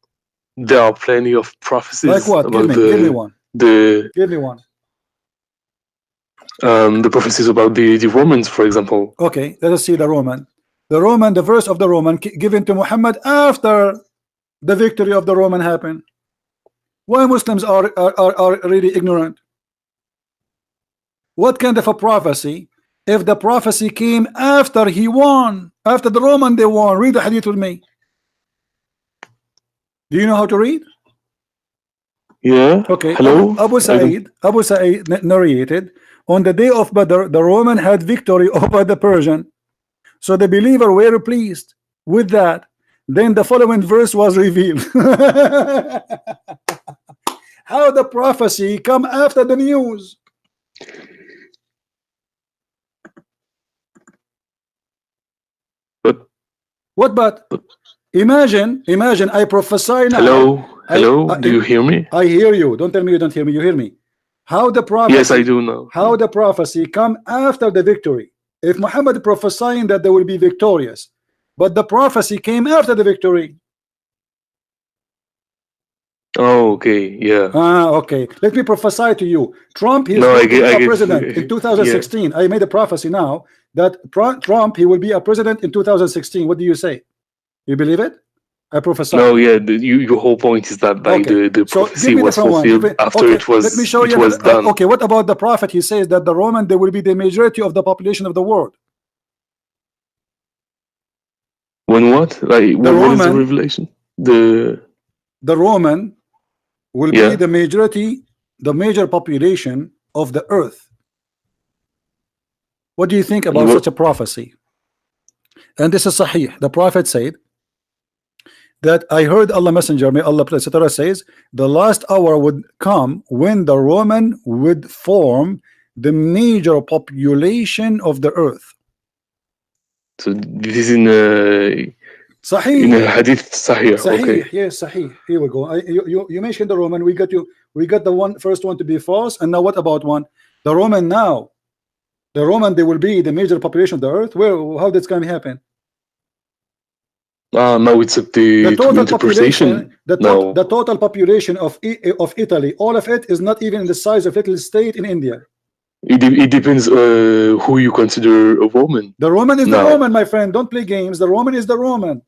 There are plenty of Like prophecies what? about Give me one. the Give me one. the prophecies about the Romans, for example. Okay, let us see the Roman. The verse of the Roman given to Muhammad after the victory of the Roman happened. Why Muslims are really ignorant? What kind of a prophecy? If the prophecy came after he won, after the Roman they won, read the hadith with me. Do you know how to read? Yeah. Okay, Hello. I don't. Abu Sa'id narrated, on the day of Badr, the Roman had victory over the Persian. So the believer were pleased with that. Then the following verse was revealed. How the prophecy come after the news? But What but? Imagine I prophesy now. hello. Do you hear me? I hear you. Don't tell me you don't hear me. You hear me. How the Yes, I prophecy? do now. How the prophecy come after the victory? If Muhammad prophesying that they will be victorious, but the prophecy came after the victory. Oh, okay. Yeah. Okay. Let me prophesy to you. Trump, he is No, going to be I a get. president in Yeah. 2016. I made a prophecy now that Trump, he will be a president in 2016. What do you say? You believe it? I prophesied. No, yeah. Your whole point is that like Okay. the So give prophecy me was different one. Give fulfilled me, after okay. Let me show you it was another. done. Okay. What about the prophet? He says that the Roman, they will be the majority of the population of the world. When what? Like The what is the Roman, revelation? The the Roman will be yeah. the majority, the major population of the earth. What do you think And about what? such a prophecy? And this is Sahih. The prophet said that I heard Allah Messenger, may Allah bless, etc., says the last hour would come when the Roman would form the major population of the earth. So this is in a Sahih. hadith sahih. Okay. Sahih, yes, Sahih. Here we go. You mentioned the Roman. We got the first one to be false, and now what about one? The Roman now. The Roman, they will be the major population of the earth. Where? How that's going to happen? Now it's up The to total interpretation. population, Now the total population of Italy, all of it is not even the size of little state in India. it depends who you consider a Roman. The Roman is the Now, Roman, my friend. Don't play games. The Roman is the Roman.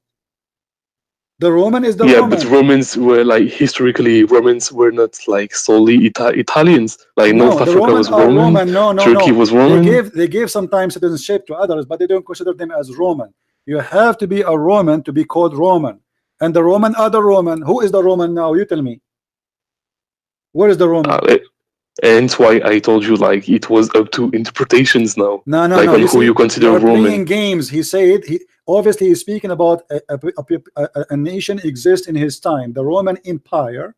The Roman is the yeah, but Roman. Romans were like historically Romans were not like solely Italians. Like North No, the Africa Roman was are Roman, Roman. No, no, Turkey no. was Roman. They gave sometimes citizenship to others, but they don't consider them as Roman. You have to be a Roman to be called Roman. And the Roman are the Roman. Who is the Roman now? You tell me. Where is the Roman? And that's why I told you like it was up to interpretations now. No, no, Like no. on You who see, you you consider are Roman. playing games. He said obviously he's speaking about a nation exists in his time, the Roman Empire,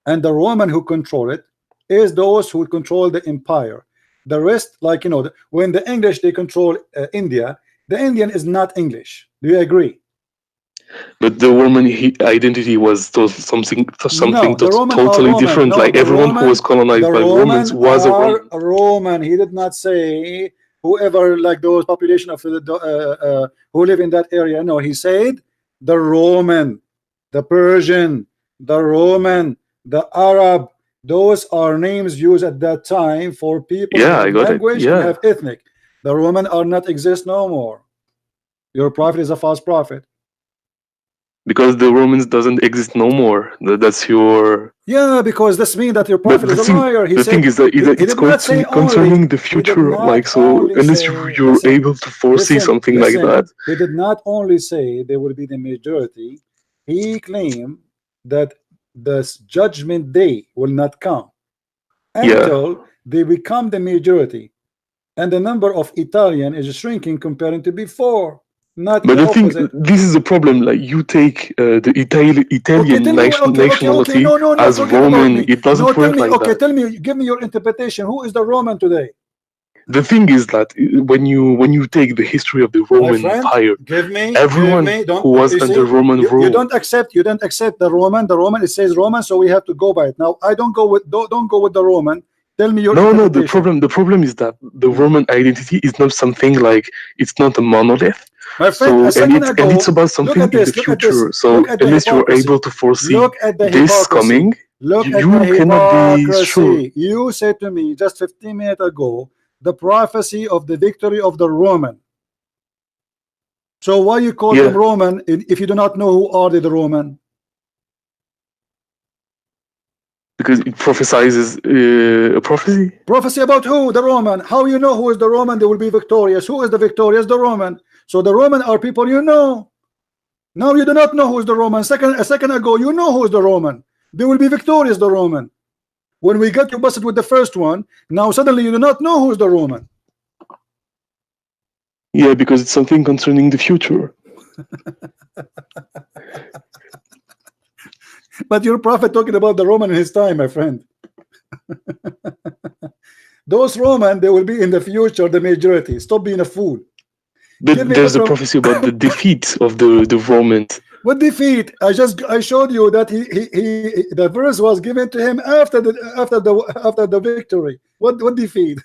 and the Roman who control it is those who control the empire. The rest, like when the English they control India, The Indian is not English. Do you agree? But the Roman identity was something No, the Roman are totally Roman. different. No, Like everyone who was colonized the by Romans Roman was a are Roman. Roman. He did not say whoever, like those population of who live in that area. No, he said the Roman, the Persian, the Roman, the Arab. Those are names used at that time for people who Yeah, I have got it. language and Yeah, have ethnic. The Roman are not exist no more. Your prophet is a false prophet. because the Romans doesn't exist no more. That's your. Yeah, because this means that your But prophet is a liar. He the thing said is that he it's did not say only. concerning the He did future. not Like so, only unless say. you're Listen, able to foresee listen, something like that. listen. He did not only say they will be the majority. He claimed that the judgment day will not come Yeah. until they become the majority, and the number of Italian is shrinking comparing to before, not But the the thing, opposite. this is the problem. Like you take the Okay, Italian tell me. Okay, okay, okay. nationality No, no, no. as Forget about Roman. me. It No, doesn't tell work me. like Okay, that. tell me. Give me your interpretation. Who is the Roman today? The thing is that when you take the history of the My Roman friend, Empire, give everyone me. Don't who was you under see? Roman You rule. don't accept. You don't accept the Roman. The Roman. It says Roman, so we have to go by it. Now I don't go with the Roman. Tell me your No, no. The interpretation. problem the problem is that the Hmm. Roman identity is not something like it's not a monolith. My friend, a So second and it's ago, about look something at in the this. Look at this. future. So Look at the unless you're hypocrisy. able to foresee Look at the this hypocrisy. coming, Look at the you cannot be sure. hypocrisy. You said to me just 15 minutes ago the prophecy of the victory of the Roman. So why you call them Yeah, Roman if you do not know who are the Roman? because it prophesizes a prophecy. Prophecy about who? The Roman. How you know who is the Roman? They will be victorious. Who is the victorious? The Roman. So the Roman are people you know. Now you do not know who is the Roman. A second ago you know who is the Roman. They will be victorious. The Roman. When we got you busted with the first one, now suddenly you do not know who is the Roman. Yeah, because it's something concerning the future. But your prophet talking about the Roman in his time, my friend. Those Roman, they will be in the future the majority. Stop being a fool. Give But me the there's a prophecy about the defeat of the Romans. what defeat? I showed you that the verse was given to him after the victory. What defeat?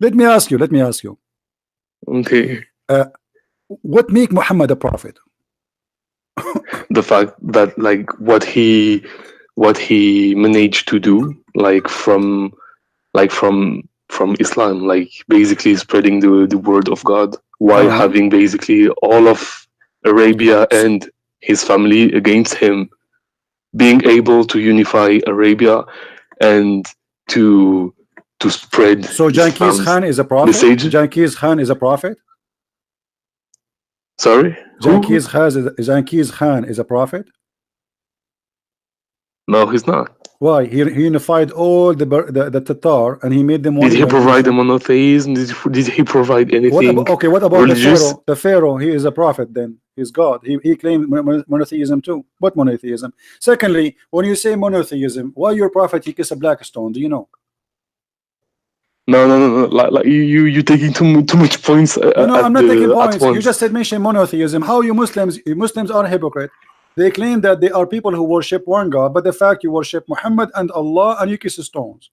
Let me ask you. Let me ask you. Okay. What make Muhammad a prophet? The fact that like what he managed to do, from Islam, like basically spreading the word of God while Uh-huh. having basically all of Arabia and his family against him, being able to unify Arabia and to to spread So Genghis Islam's Khan is a prophet. message. Genghis Khan is a prophet. Sorry, who? Genghis Khan is a prophet. No, he's not. Why? He unified all the Tatar and he made them Did one he united provide a nation. monotheism? Did he provide What about anything okay? What about the religious? Pharaoh? The Pharaoh, he is a prophet. Then he's God. He claimed monotheism too. What monotheism? Secondly, when you say monotheism, why your prophet he kiss a black stone? Do you know? No, no, no, no. Like you taking too much points No, no, I'm not taking at points. You once. just said mention monotheism. How you Muslims are hypocrite. They claim that they are people who worship one God, but the fact you worship Muhammad and Allah and you kiss stones.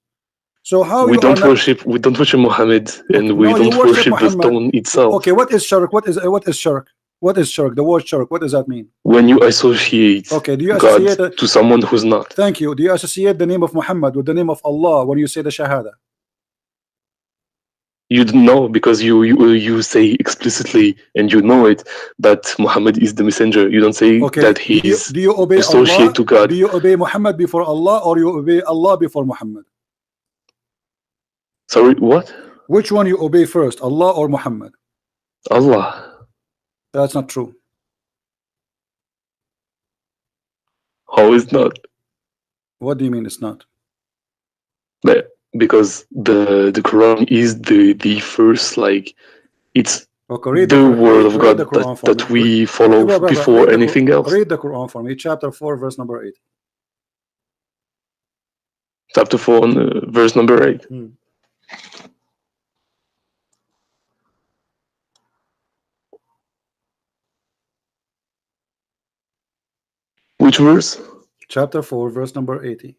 So how you are not We don't worship Muhammad, okay? and we No, you don't worship worship the Muhammad. stone itself. Okay, what is shirk? What is shirk? What is shirk? The word shirk. What does that mean? When you associate Okay, do you God associate? to someone who's not, Thank you. Do you associate the name of Muhammad with the name of Allah when you say the Shahada? you don't know because you say explicitly, and you know it, that Muhammad is the messenger. You don't say Okay, that he's do you obey associated Allah? to Do God. you obey Muhammad before Allah or you obey Allah before Muhammad? Sorry, what? Which one you obey first, Allah or Muhammad? Allah. That's not true. How is not? What do you mean it's not? Because the Quran is the first, like, it's Okay, the word of read the God Quran for me. that we follow before anything else. Read the Quran for me. Chapter 4, verse number 8. Chapter 4, verse number 8. Which verse? Chapter 4, verse number 80.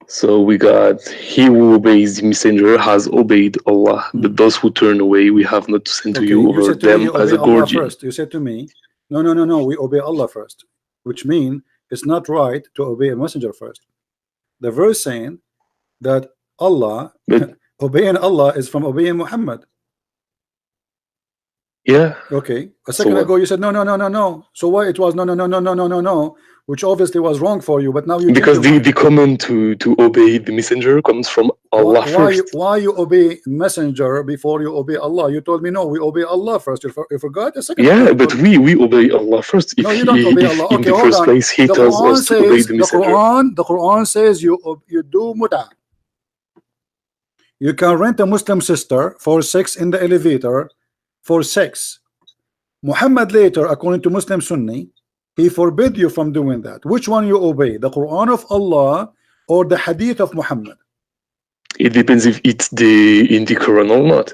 So we got, he who obeys the messenger has obeyed Allah, but those who turn away, we have not sent to Okay, you you over said to me them you as obey a Allah guardian. first. You said to me, no, we obey Allah first, which means it's not right to obey a messenger first. The verse saying that Allah, But obeying Allah is from obeying Muhammad. yeah, Okay, a so second what? ago you said no. So why it was no, which obviously was wrong for you, but now you change Because your the mind. command to obey the messenger comes from Allah first. Why you obey messenger before you obey Allah? You told me no, we obey Allah first. You forgot a second ago Yeah, you but told me. we obey Allah first. No, you don't obey If Allah. in Okay, the hold first on. place He The tells Quran us to obey says the messenger. the Quran says you do muta. You can rent a Muslim sister for sex in the elevator for sex. Muhammad later, according to Muslim Sunni, he forbid you from doing that. Which one you obey? The Quran of Allah or the Hadith of Muhammad? It depends if it's in the Quran or not.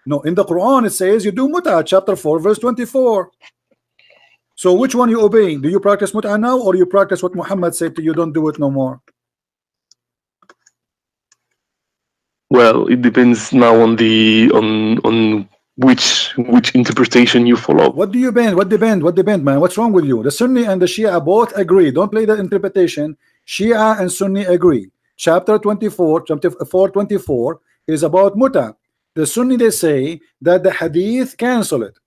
No, in the Quran it says you do muta, chapter 4, verse 24. So which one you obey? Do you practice muta now, or you practice what Muhammad said to you, don't do it no more? Well, it depends now on the on which interpretation you follow. What do you bend? What depend, man? What's wrong with you? The Sunni and the Shia both agree. Don't play the interpretation. Shia and Sunni agree. Chapter 24, chapter 424 is about muta. The Sunni, they say that the hadith cancel it.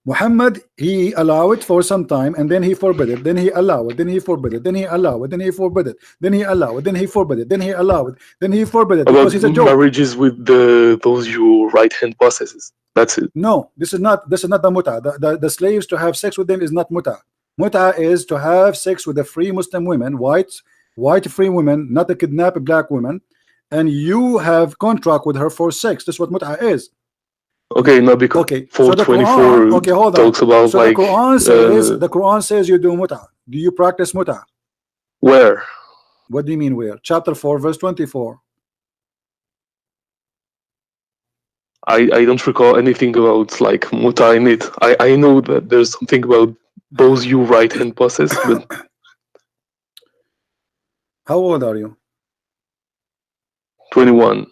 Muhammad, he allow it for some time and then he forbid it, then he allow it, then he forbid it, then he allow it, then he forbid it, then he allow it, then he forbid it, then he allow it, then he forbid it because About he's a joke. marriages with those you right hand possesses. That's it. No, this is not the muta. The slaves to have sex with them is not muta. Muta is to have sex with the free Muslim women, white free women, not to kidnap black women, and you have contract with her for sex. This is what muta is. Okay, no, because Okay, so the Quran, 424 okay, hold on. talks about So like the Quran says you do muta. Do you practice muta? where? What do you mean where? Chapter 4, verse 24. I don't recall anything about like muta in it. I know that there's something about those you right hand possess, but How old are you? 21.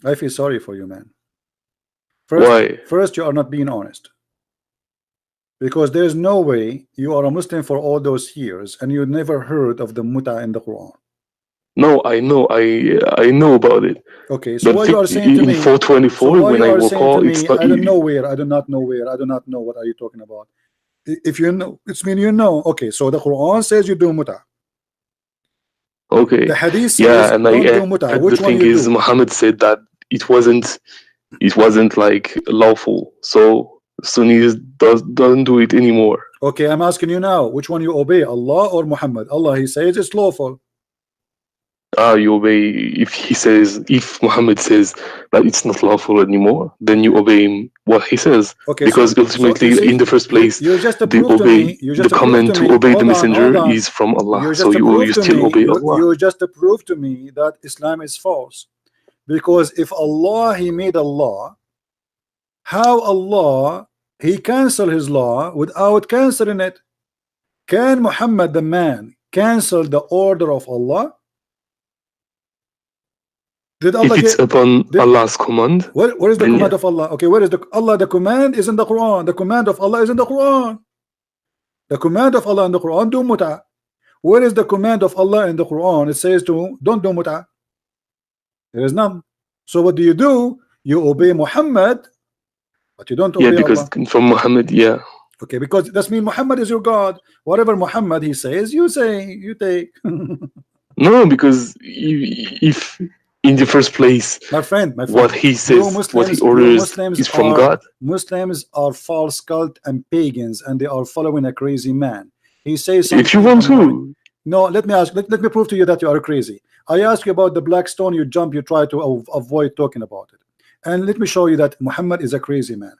I feel sorry for you, man. Why? First, you are not being honest. Because there is no way you are a Muslim for all those years and you never heard of the muta in the Quran. No, I know about it. Okay, so But what you are saying to in me? 424, when I recall, it's not. I don't know where. I do not know where. I do not know what are you talking about. If you know, it's mean you know. Okay, so the Quran says you do muta. Okay. The Hadith says Yeah, and don't do muta. the Which one thing you is, do? Muhammad said that it wasn't like lawful. So Sunnis doesn't do it anymore. Okay, I'm asking you now. Which one you obey, Allah or Muhammad? Allah, he says it's lawful. You obey if Muhammad says that it's not lawful anymore, then you obey him what he says. Okay, Because so you ultimately, see, in the first place, you just proved to me. You just the proved command to to me. obey the Hold messenger on. is from Allah. You So just you proved to still me. obey Allah. You just proved to me that Islam is false. Because if Allah, he made a law, how Allah he cancel his law without canceling it? Can Muhammad the man cancel the order of Allah? Did Allah If it's get upon did, Allah's command, where is the then command yeah. of Allah? Okay, where is the Allah? The command is in the Quran. The command of Allah is in the Quran. The command of Allah in the Quran, do muta. Where is the command of Allah in the Quran? It says to don't do muta. There is none. So what do? You obey Muhammad, but you don't Yeah, obey because Allah. from Muhammad, yeah. Okay, because that means Muhammad is your God. Whatever Muhammad he says, you say, you take. No, because if in the first place, my friend, what he says, what he you orders is from God. Muslims are false cult and pagans, and they are following a crazy man. He says If you something in want the morning. to, No, let me ask. Let me prove to you that you are crazy. I ask you about the black stone. You jump. You try to avoid talking about it. And let me show you that Muhammad is a crazy man.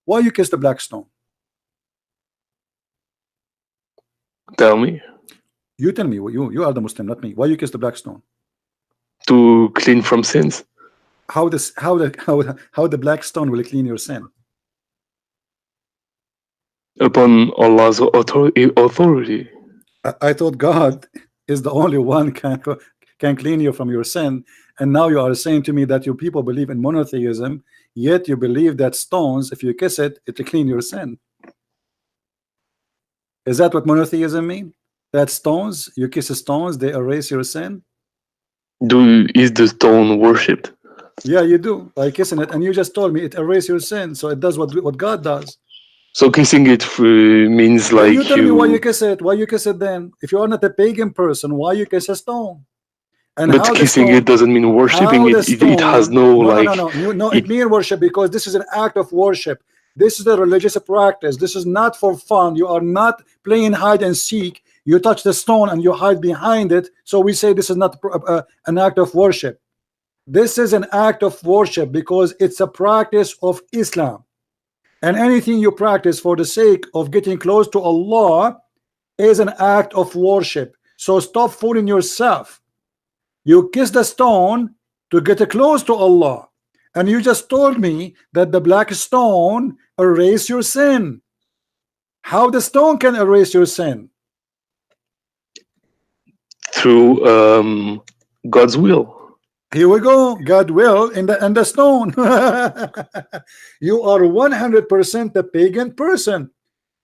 Why you kiss the black stone? tell me. You tell me. You are the Muslim, not me. Why you kiss the black stone? to clean from sins How this? How the black stone will clean your sin? upon Allah's authority. I thought God is the only one can clean you from your sin, and now you are saying to me that you people believe in monotheism, yet you believe that stones, if you kiss it, it will clean your sin. Is that what monotheism mean? That stones, you kiss stones, they erase your sin? Is the stone worshipped? Yeah, you do by kissing it, and you just told me it erases your sin, so it does what God does. So kissing it means Then like you tell me why you kiss it. Why you kiss it then? If you are not a pagan person, why you kiss a stone? And but how the kissing stone? it doesn't mean worshipping How it. the It has stone? no No, no, like. no, no. No, it means worship because this is an act of worship. This is a religious practice. This is not for fun. You are not playing hide and seek. You touch the stone and you hide behind it. So we say this is not an act of worship. This is an act of worship because it's a practice of Islam. And anything you practice for the sake of getting close to Allah is an act of worship. So stop fooling yourself. You kiss the stone to get close to Allah, and you just told me that the black stone erase your sin. How the stone can erase your sin? Through God's will. Here we go. God will in the stone. You are 100% a pagan person.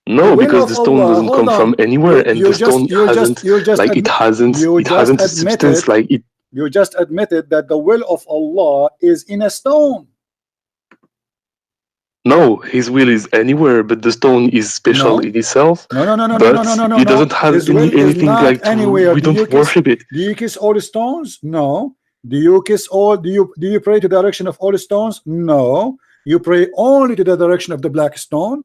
No, because the stone Allah, doesn't hold come on. from anywhere, and the stone hasn't like it hasn't a substance like it. You just admitted that the will of Allah is in a stone. No, His will is anywhere, but the stone is special in itself. No, no, no, no, no, But no, no, no, no, it no. doesn't have His will is anything not like to. anywhere. We don't worship it. Do you kiss all the stones? No. Do you kiss all? Do you pray to the direction of all the stones? No. You pray only to the direction of the black stone.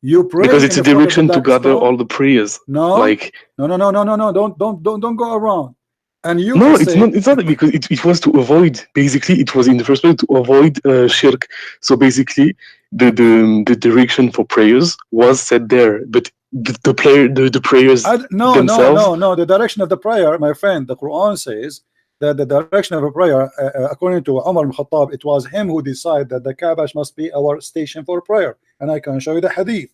You pray Because it's in a the front of the direction to black gather stone. all the prayers. No. Like no, no, no, no, no, no. Don't go around. And you no, can it's say not. It's not because it was to avoid. Basically, it was in the first place to avoid shirk. So basically, the direction for prayers was set there, but the prayers no, no, themselves. no, no. The direction of the prayer, my friend, the Quran says that the direction of a prayer, according to Umar ibn Khattab, it was him who decided that the Kaaba must be our station for prayer. And I can show you the hadith.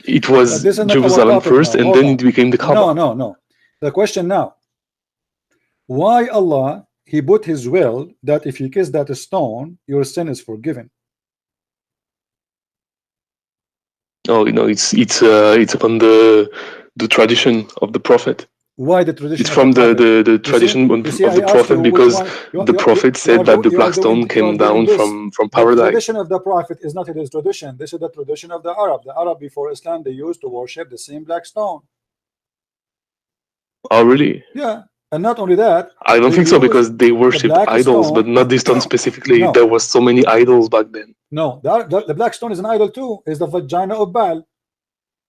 It But was this is not our Jerusalem topic first, now. and Hold then on. it became the Kaaba. No, no, no. The question now: why Allah He put His will that if you kiss that stone, your sin is forgiven? Oh, it's upon the tradition of the Prophet. Why the tradition It's of the from Prophet? the tradition of the I ask Prophet you which because one the Prophet said that the black stone came down from The paradise. tradition of the Prophet is not his tradition. This is the tradition of the Arab. The Arab before Islam, they used to worship the same black stone. Oh, really? Yeah, and not only that, I don't they think so used because they the worshipped black idols, stone. but not this stone specifically. No. There was so many idols back then. No, the black stone is an idol too. Is the vagina of Baal,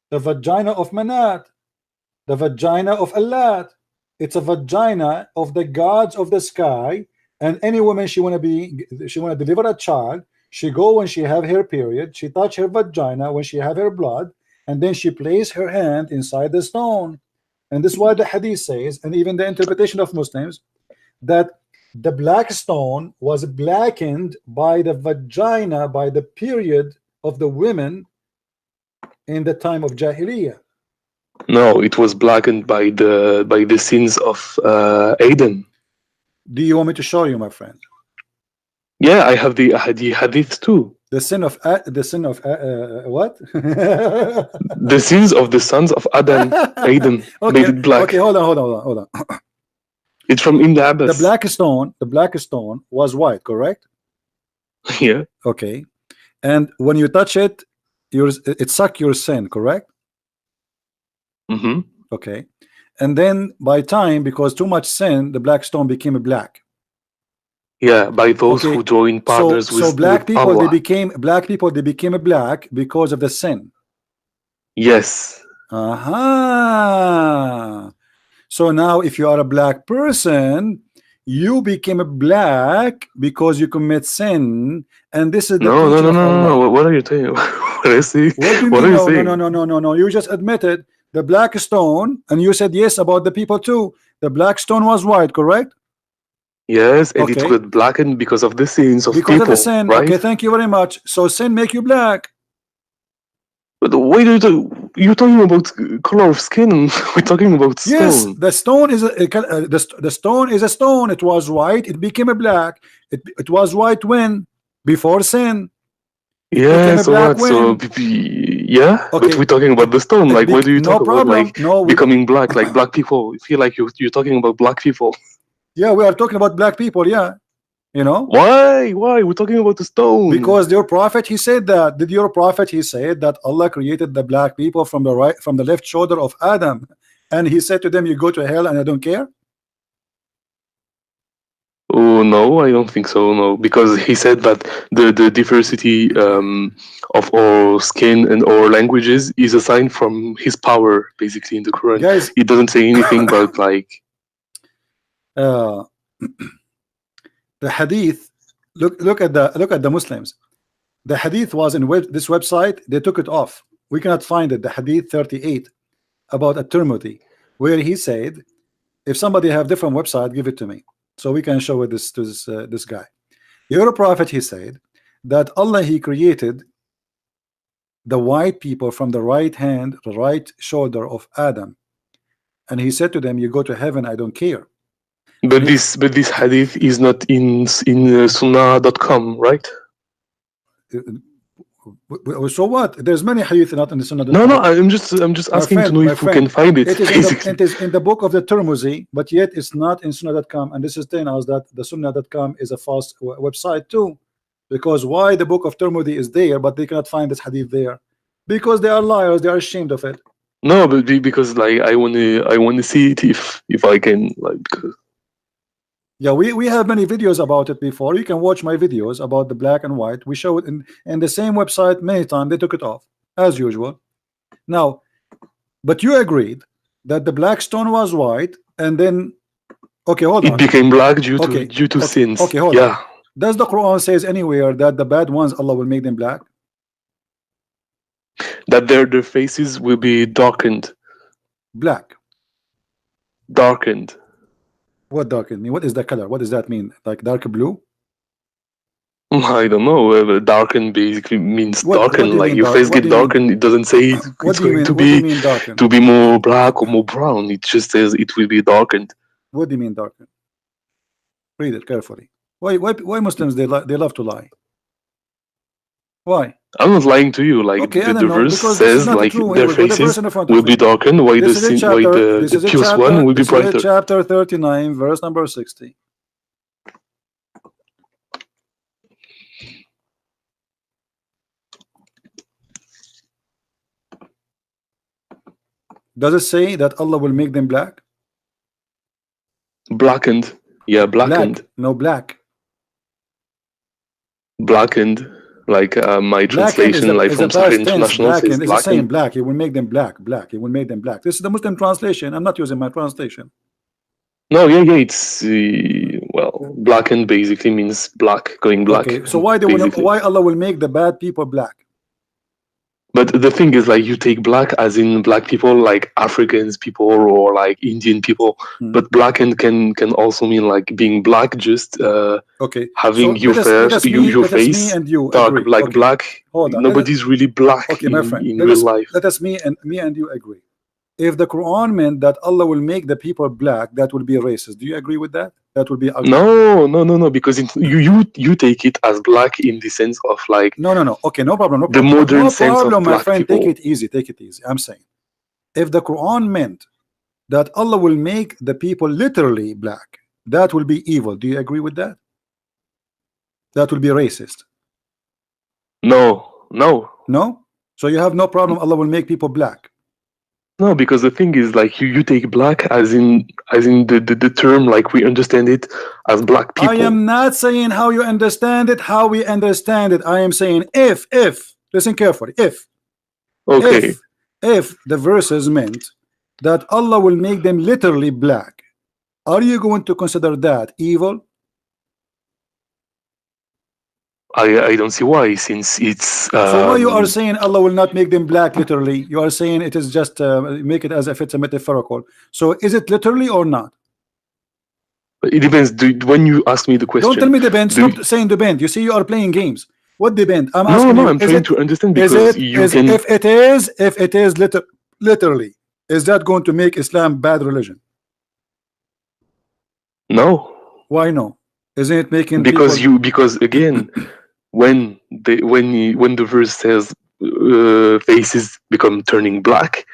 the vagina of Manat, the vagina of Allat. It's a vagina of the gods of the sky. And any woman she want to deliver a child, she go when she have her period, she touch her vagina when she have her blood, and then she place her hand inside the stone. And this is why the hadith says, and even the interpretation of Muslims, that the black stone was blackened by the vagina, by the period of the women in the time of Jahiliyyah. No, it was blackened by the sins of Adam. Do you want me to show you, my friend? Yeah, I have the hadith too. The sin of what? The sins of the sons of Adam made it black. Okay, hold on. It's from Ibn Abbas. The black stone was white, correct? Yeah. Okay. And when you touch it, it suck your sin, correct? Mm-hmm. Okay. And then by time, because too much sin, the black stone became black. Yeah, by those who joined partners with black people, Allah. they became black because of the sin. Yes. So now if you are a black person, you became black because you commit sin, and this is the teaching of Allah. No. What are you saying? What are you saying? What do you mean? No. You just admitted the black stone, and you said yes about the people too. The black stone was white, correct? Yes, and it Okay, got blackened because of the sins of because of the people, sin. Okay, right? thank you very much. So sin make you black. But why do you're talking about color of skin? We're talking about Yes, stone. the stone is the stone is a stone. It was white. It became a black. It was white when before sin. It became Yeah, a so black what? So when. yeah, but Okay, we're talking about the stone. Like, why do you no talk about problem. like No, we becoming black, like black people? I feel like you're talking about black people. yeah, we are talking about black people. Yeah, you know, Why? Why? We're talking about the stone. because your prophet he said that. Did your prophet he said that Allah created the black people from the right from the left shoulder of Adam, and he said to them, "You go to hell, and I don't care." Oh no, I don't think so. No, because he said that the diversity of our skin and our languages is a sign from his power, basically in the Quran. Guys, It doesn't say anything about like. uh, the hadith. Look at the Muslims. The hadith was in this website. They took it off. We cannot find it. The hadith 38 about at-Tirmidhi, where he said, if somebody have different website, give it to me so we can show it this to this guy. Your prophet he said that Allah he created the white people from the right hand, the right shoulder of Adam, and he said to them, you go to heaven, I don't care. And But this hadith is not in Sunnah.com, right? so what? There's many hadith not in the No, no. Sunnah.com. I'm just asking to know My if we can friend, find it, it is in the basically. book of the Tirmidhi, but yet it's not in Sunnah.com. And this is telling us that the Sunnah.com is a false website too. Because why the book of Tirmidhi is there, but they cannot find this hadith there? Because they are liars, they are ashamed of it. No, but because like I wanna see it if I can like. Yeah, we have many videos about it before. You can watch my videos about the black and white. We show it in the same website many times. They took it off as usual. Now, but you agreed that the black stone was white, and then okay, hold It on. became black due to Okay, due to sins. okay, hold on. Yeah, Does the Quran says anywhere that the bad ones Allah will make them black? that their faces will be darkened, Black. darkened. What darken mean? What is the color? What does that mean? Like dark blue? I don't know. Darken basically means What do darken. you Like mean your dark? face What get do you mean? darkened. It doesn't say What it's do you going mean? to What do you be mean darken? more black or more brown. It just says it will be darkened. What do you mean darken? Read it carefully. Why Muslims they love to lie? Why? I'm not lying to you. Like Okay, I the don't know verse because this is says, not like true. Here their we go. The verse faces in the front will of be me. darkened, while This is a chapter. This the is a pious one chapter. will be This is a brighter. chapter 39, verse number 60. Does it say that Allah will make them black? Blackened. Yeah, Black, blackened. no black. Blackened. Like my Blackened translation, like is a from Sahih past tense. International, says Blackened is the same. blackened. Black. It will make them black. Black. It will make them black. This is the Muslim translation. I'm not using my translation. No, yeah. It's well, blackened basically means black, going black, Okay. So why they will? basically. Why Allah will make the bad people black? But the thing is, like, you take black as in black people, like Africans people or like Indian people. Hmm. But blackened can also mean like being black, just Okay. So having your face, your let us me face and you dark, agree. like Okay. black. Hold on. Nobody's really black Okay, my friend. in real life. Let us me and you agree. If the Quran meant that Allah will make the people black, that will be racist. Do you agree with that? That will be ugly. No, because you take it as black in the sense of like No. Okay, no problem, no the problem. modern No sense of problem, my black friend. Take people. it easy. Take it easy. I'm saying if the Quran meant that Allah will make the people literally black, that will be evil. Do you agree with that? That will be racist. No. No? So you have no problem Allah will make people black. No, because the thing is, like, you take black as in the term like we understand it as black I people. am not saying how you understand it, how we understand it. I am saying if listen carefully, Okay. if the verses meant that Allah will make them literally black, are you going to consider that evil? I don't see why, since it's So why you are saying Allah will not make them black literally? You are saying it is just make it as if it's a metaphorical. So is it literally or not? it depends. When you ask me the Don't tell question, me the bend. do Stop saying the bend. You see, you are playing games. What the bend? I'm no, asking no, you. I'm trying to understand, Is because it you is can. if it is literally, is that going to make Islam bad religion? No, Why no? Isn't it making because people? you because again, when the verse says faces become turning black,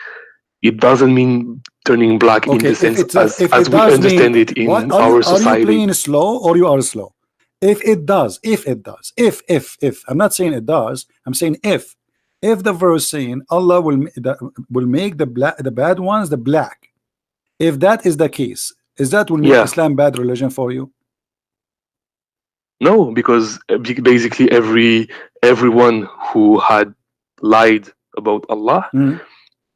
it doesn't mean turning black in Okay, the sense if as it we does mean, understand it what in our are you society. playing slow or you are slow? If it does, if I'm not saying it does, I'm saying if the verse saying Allah will make the bad ones the black, if that is the case, is that will make Yeah, Islam bad religion for you? no, because basically everyone who had lied about Allah Mhm.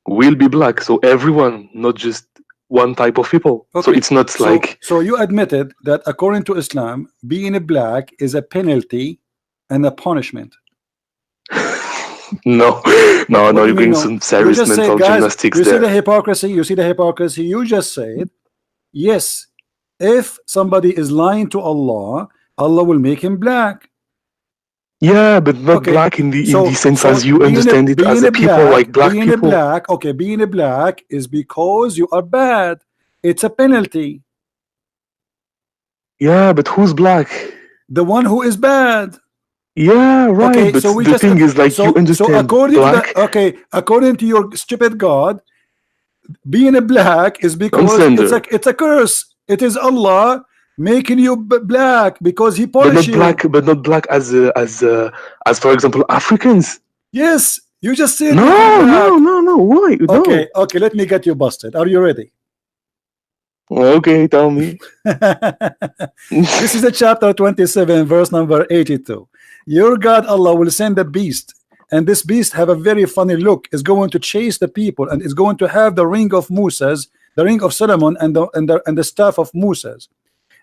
will be black. So everyone, not just one type of people. So Okay, it's not so like you admitted that according to Islam, being a black is a penalty and a punishment. no, no, What no. do you You're mean doing no? some You serious just said, mental guys, gymnastics you see the there. hypocrisy, you see the hypocrisy. You just said, yes, if somebody is lying to Allah, Allah will make him black. Yeah, but not Okay, black in the sense as you being a understand it as a people, like black people. black, okay, being a black is because you are bad. It's a penalty. Yeah, but who's black? The one who is bad. Yeah, right. Okay, But so we the just thing is, like, you understand according to the black okay, according to your stupid God, being a black is on because slender, it's a curse. It is Allah making you black because He but punish not you. black, as for example Africans. Yes, you just said make him No, no, black. no, no. Why? Okay, No. okay, let me get you busted. Are you ready? Okay, tell me. This is the chapter 27, verse number 82. Your God Allah will send a beast, and this beast have a very funny look. Is going to chase the people, and is going to have the ring of Moses, the ring of Solomon, and the staff of Moses,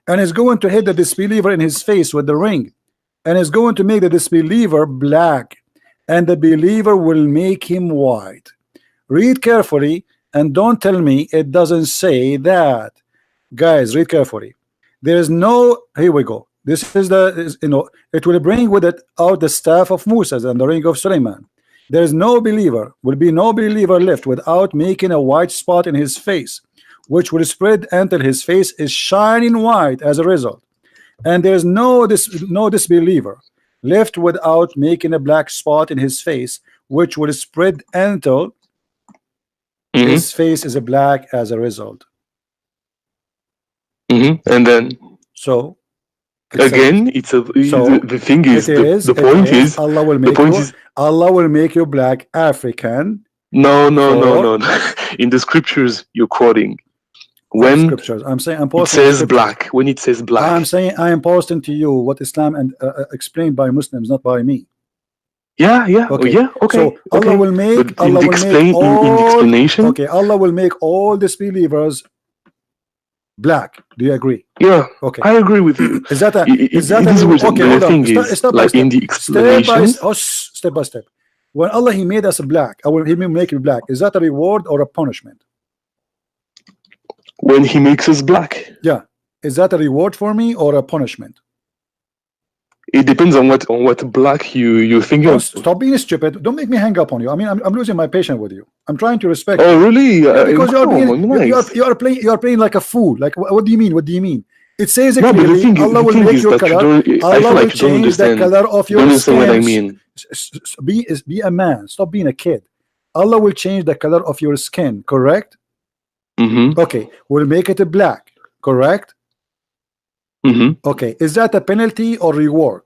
and is going to hit the disbeliever in his face with the ring, and is going to make the disbeliever black, and the believer will make him white. Read carefully and don't tell me it doesn't say that. Guys, read carefully. There is no, here we go. This is it will bring with it out the staff of Moses and the ring of Suleiman. There is no believer, will be no believer left without making a white spot in his face, which will spread until his face is shining white as a result. And there is no disbeliever left without making a black spot in his face, which will spread until Hmm. his face is black as a result. Hmm. And then So it's a again, it's a so the thing it is is the point is the point is Allah will make you black African no, no, no, for no, no. In the scriptures you're quoting, what when scriptures. I'm saying I'm it posting the says scriptures. black, when it says I'm black. saying I am posting to you what Islam and explained by Muslims, not by me. Yeah, yeah, oh, Okay, yeah, okay, so okay. But Allah will make in the all explanation, okay. Allah will make all disbelievers black. Do you agree? yeah, Okay. I agree with you. Is that It a is reward? written, Okay, but the hold on. thing is, Step by like in step. the explanations, Step by step. When Allah He made us black, or when He make you black, is that a reward or a punishment? when he makes us black, Yeah. Is that a reward for me or a punishment? it depends on what black you think Oh, of. stop being stupid. Don't make me hang up on you. I mean, I'm losing my patience with you. I'm trying to respect Oh, you. really? Yeah, because you are Come being on, nice. you are playing like a fool. Like what do you mean? What do you mean? It says No, but clearly, Allah the will thing make is your that you color. don't. I Allah feel will like you don't change the understand. color of You don't your understand what I skin. mean. Be a man. Stop being a kid. Allah will change the color of your skin. Correct? Mm-hmm. Okay. We'll make it a black. Correct? Mm-hmm. Okay. Is that a penalty or reward?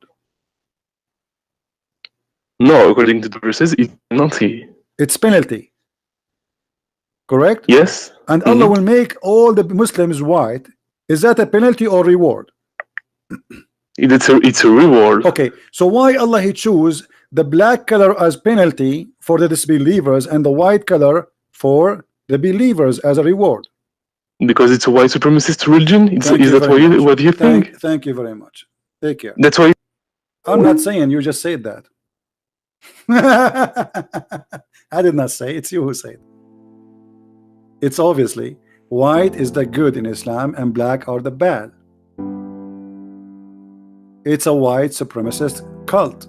No, according to the verses, it's penalty. It's penalty. Correct? Yes. And Allah Mm-hmm. will make all the Muslims white. Is that a penalty or reward? It's a reward Okay, so why Allah He choose the black color as penalty for the disbelievers and the white color for the believers as a reward? because it's a white supremacist religion. Thank Is you that very much. what you think? Thank you very much. Take care. That's why I'm not saying, you just said that. I did not say, it's you who said. It's obviously white is the good in Islam and black are the bad. It's a white supremacist cult.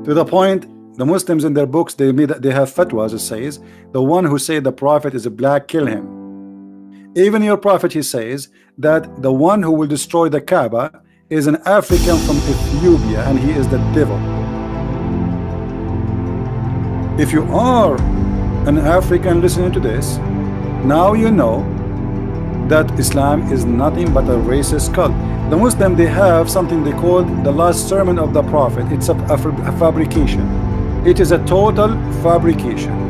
To the point, the Muslims in their books, they have fatwas that says the one who say the prophet is a black, kill him. Even your prophet, he says that the one who will destroy the Kaaba is an African from Ethiopia and he is the devil. If you are an African listening to this, now you know that Islam is nothing but a racist cult. The Muslim, they have something they call the last sermon of the prophet. It's a fabrication. It is a total fabrication.